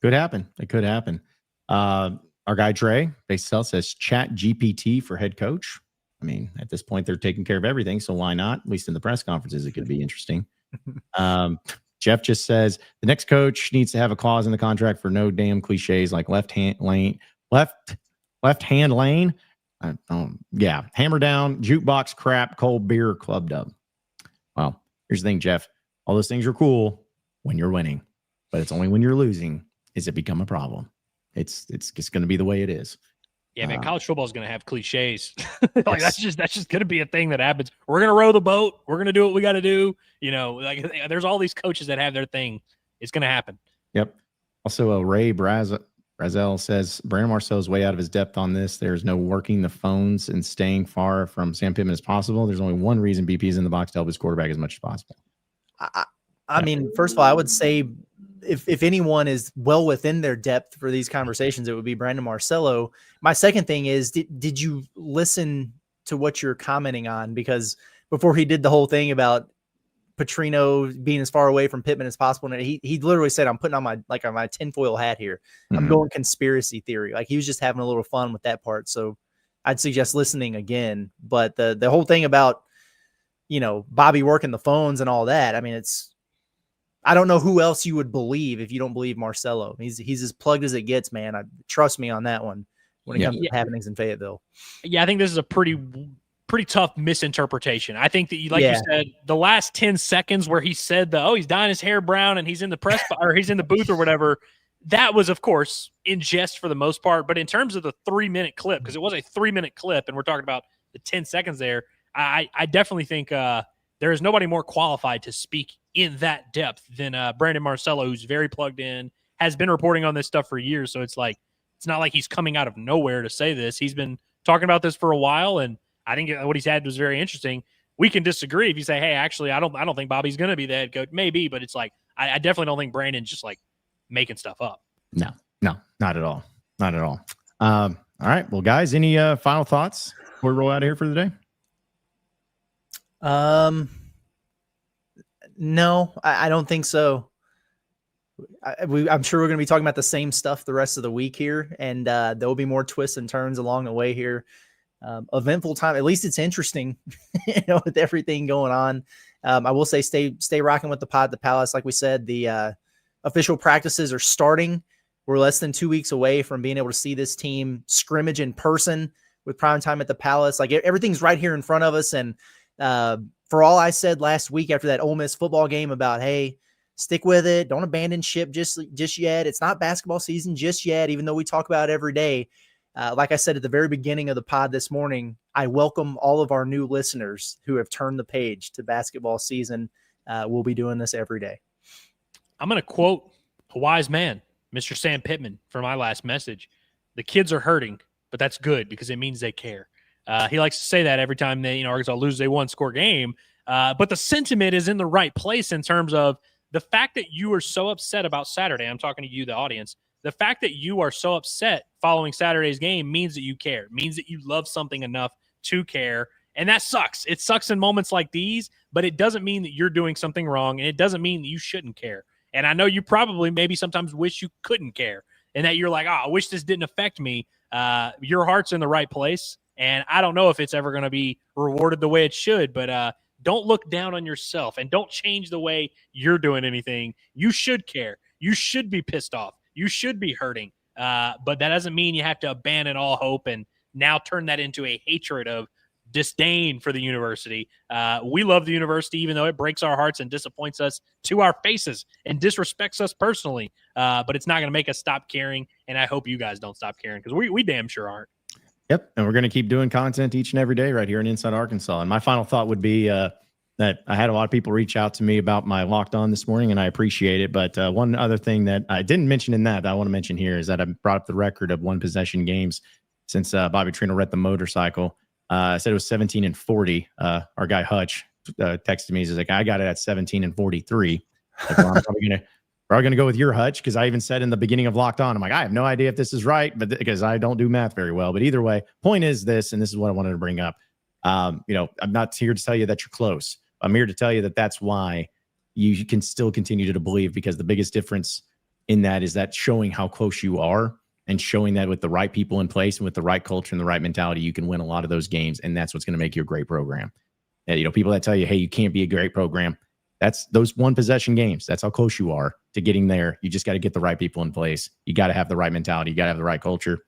Could happen. It could happen. Our guy Trey Basel says Chat GPT for head coach. I mean, at this point, they're taking care of everything, so why not? At least in the press conferences, it could be interesting. Jeff just says the next coach needs to have a clause in the contract for no damn cliches like left hand lane. Yeah, hammer down, jukebox crap, cold beer, club dub. Well, here's the thing, Jeff. All those things are cool when you're winning, but it's only when you're losing is it become a problem. It's just going to be the way it is.
Yeah, man, college football is going to have cliches. That's just going to be a thing that happens. We're going to row the boat. We're going to do what we got to do. There's all these coaches that have their thing. It's going to happen.
Yep. Also, Ray Brazel says Brandon Marcello is way out of his depth on this. There's no working the phones and staying far from Sam Pittman as possible. There's only one reason BP is in the box to help his quarterback as much as possible.
I mean, first of all, I would say if anyone is well within their depth for these conversations, it would be Brandon Marcello. My second thing is, did you listen to what you're commenting on? Because before he did the whole thing about Petrino being as far away from Pittman as possible, and he literally said, "I'm putting on my tinfoil hat here. I'm going conspiracy theory." Like, he was just having a little fun with that part. So I'd suggest listening again. But the whole thing about Bobby working the phones and all that, I mean, I don't know who else you would believe if you don't believe Marcello. He's as plugged as it gets, man. Trust me on that one when it comes to happenings in Fayetteville.
Yeah, I think this is a pretty tough misinterpretation. I think that, you said, the last 10 seconds where he said he's dyeing his hair brown and he's in the press or he's in the booth or whatever, that was, of course, in jest for the most part. But in terms of the 3-minute clip, because it was a 3-minute clip, and we're talking about the 10 seconds there, I definitely think there is nobody more qualified to speak in that depth than Brandon Marcello, who's very plugged in, has been reporting on this stuff for years. So it's not like he's coming out of nowhere to say this. He's been talking about this for a while, and I think what he's had was very interesting. We can disagree if you say, "Hey, actually, I don't think Bobby's going to be the head coach." Maybe, but it's like I definitely don't think Brandon's just making stuff up.
No, not at all, not at all. All right, well, guys, any final thoughts before we roll out of here for the day?
No, I don't think so. I'm sure we're going to be talking about the same stuff the rest of the week here, and there'll be more twists and turns along the way here. Eventful time. At least it's interesting, with everything going on. I will say, stay rocking with the pod at the Palace. Like we said, the official practices are starting. We're less than 2 weeks away from being able to see this team scrimmage in person with prime time at the Palace. Like, everything's right here in front of us, and for all I said last week after that Ole Miss football game about, hey, stick with it, don't abandon ship just yet. It's not basketball season just yet, even though we talk about it every day. Like I said at the very beginning of the pod this morning, I welcome all of our new listeners who have turned the page to basketball season. We'll be doing this every day.
I'm going to quote a wise man, Mr. Sam Pittman, for my last message. The kids are hurting, but that's good because it means they care. He likes to say that every time Arkansas loses a one-score game. But the sentiment is in the right place in terms of the fact that you are so upset about Saturday. I'm talking to you, the audience. The fact that you are so upset following Saturday's game means that you care, means that you love something enough to care. And that sucks. It sucks in moments like these, but it doesn't mean that you're doing something wrong, and it doesn't mean that you shouldn't care. And I know you probably maybe sometimes wish you couldn't care and that you're like, I wish this didn't affect me. Your heart's in the right place, and I don't know if it's ever going to be rewarded the way it should, but don't look down on yourself and don't change the way you're doing anything. You should care. You should be pissed off. You should be hurting. But that doesn't mean you have to abandon all hope and now turn that into a hatred of disdain for the university. We love the university, even though it breaks our hearts and disappoints us to our faces and disrespects us personally. But it's not going to make us stop caring. And I hope you guys don't stop caring, because we damn sure aren't.
Yep. And we're going to keep doing content each and every day right here in Inside Arkansas. And my final thought would be that I had a lot of people reach out to me about my Locked On this morning, and I appreciate it. But one other thing that I didn't mention in that I want to mention here is that I brought up the record of one possession games since Bobby Petrino rent the motorcycle. I said it was 17-40. Our guy Hutch texted me. He's like, I got it at 17-43. Like, well, I'm probably going to go with your Hutch, because I even said in the beginning of Locked On, I'm like, I have no idea if this is right, but because I don't do math very well. But either way, point is this, and this is what I wanted to bring up. I'm not here to tell you that you're close. I'm here to tell you that that's why you can still continue to believe, because the biggest difference in that is that showing how close you are, and showing that with the right people in place and with the right culture and the right mentality, you can win a lot of those games. And that's what's going to make you a great program. And, people that tell you, hey, you can't be a great program, that's those one possession games. That's how close you are to getting there. You just got to get the right people in place. You got to have the right mentality. You got to have the right culture.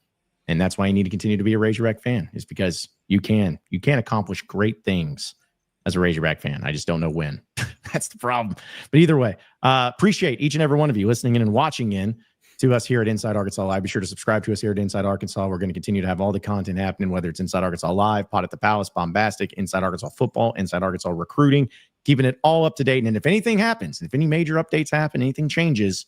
And that's why you need to continue to be a Razorback fan, is because you can accomplish great things as a Razorback fan. I just don't know when. That's the problem. But either way, appreciate each and every one of you listening in and watching in to us here at Inside Arkansas Live. Be sure to subscribe to us here at Inside Arkansas. We're going to continue to have all the content happening, whether it's Inside Arkansas Live, Pot at the Palace, Bombastic, Inside Arkansas Football, Inside Arkansas Recruiting, keeping it all up to date. And if anything happens, if any major updates happen, anything changes,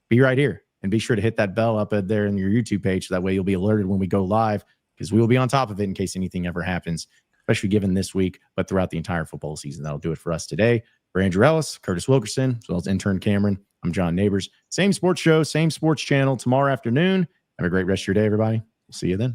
be right here. And be sure to hit that bell up there in your YouTube page, so that way you'll be alerted when we go live, because we will be on top of it in case anything ever happens, especially given this week, but throughout the entire football season. That'll do it for us today. For Andrew Ellis, Curtis Wilkerson, as well as intern Cameron, I'm John Neighbors. Same sports show, same sports channel tomorrow afternoon. Have a great rest of your day, everybody. We'll see you then.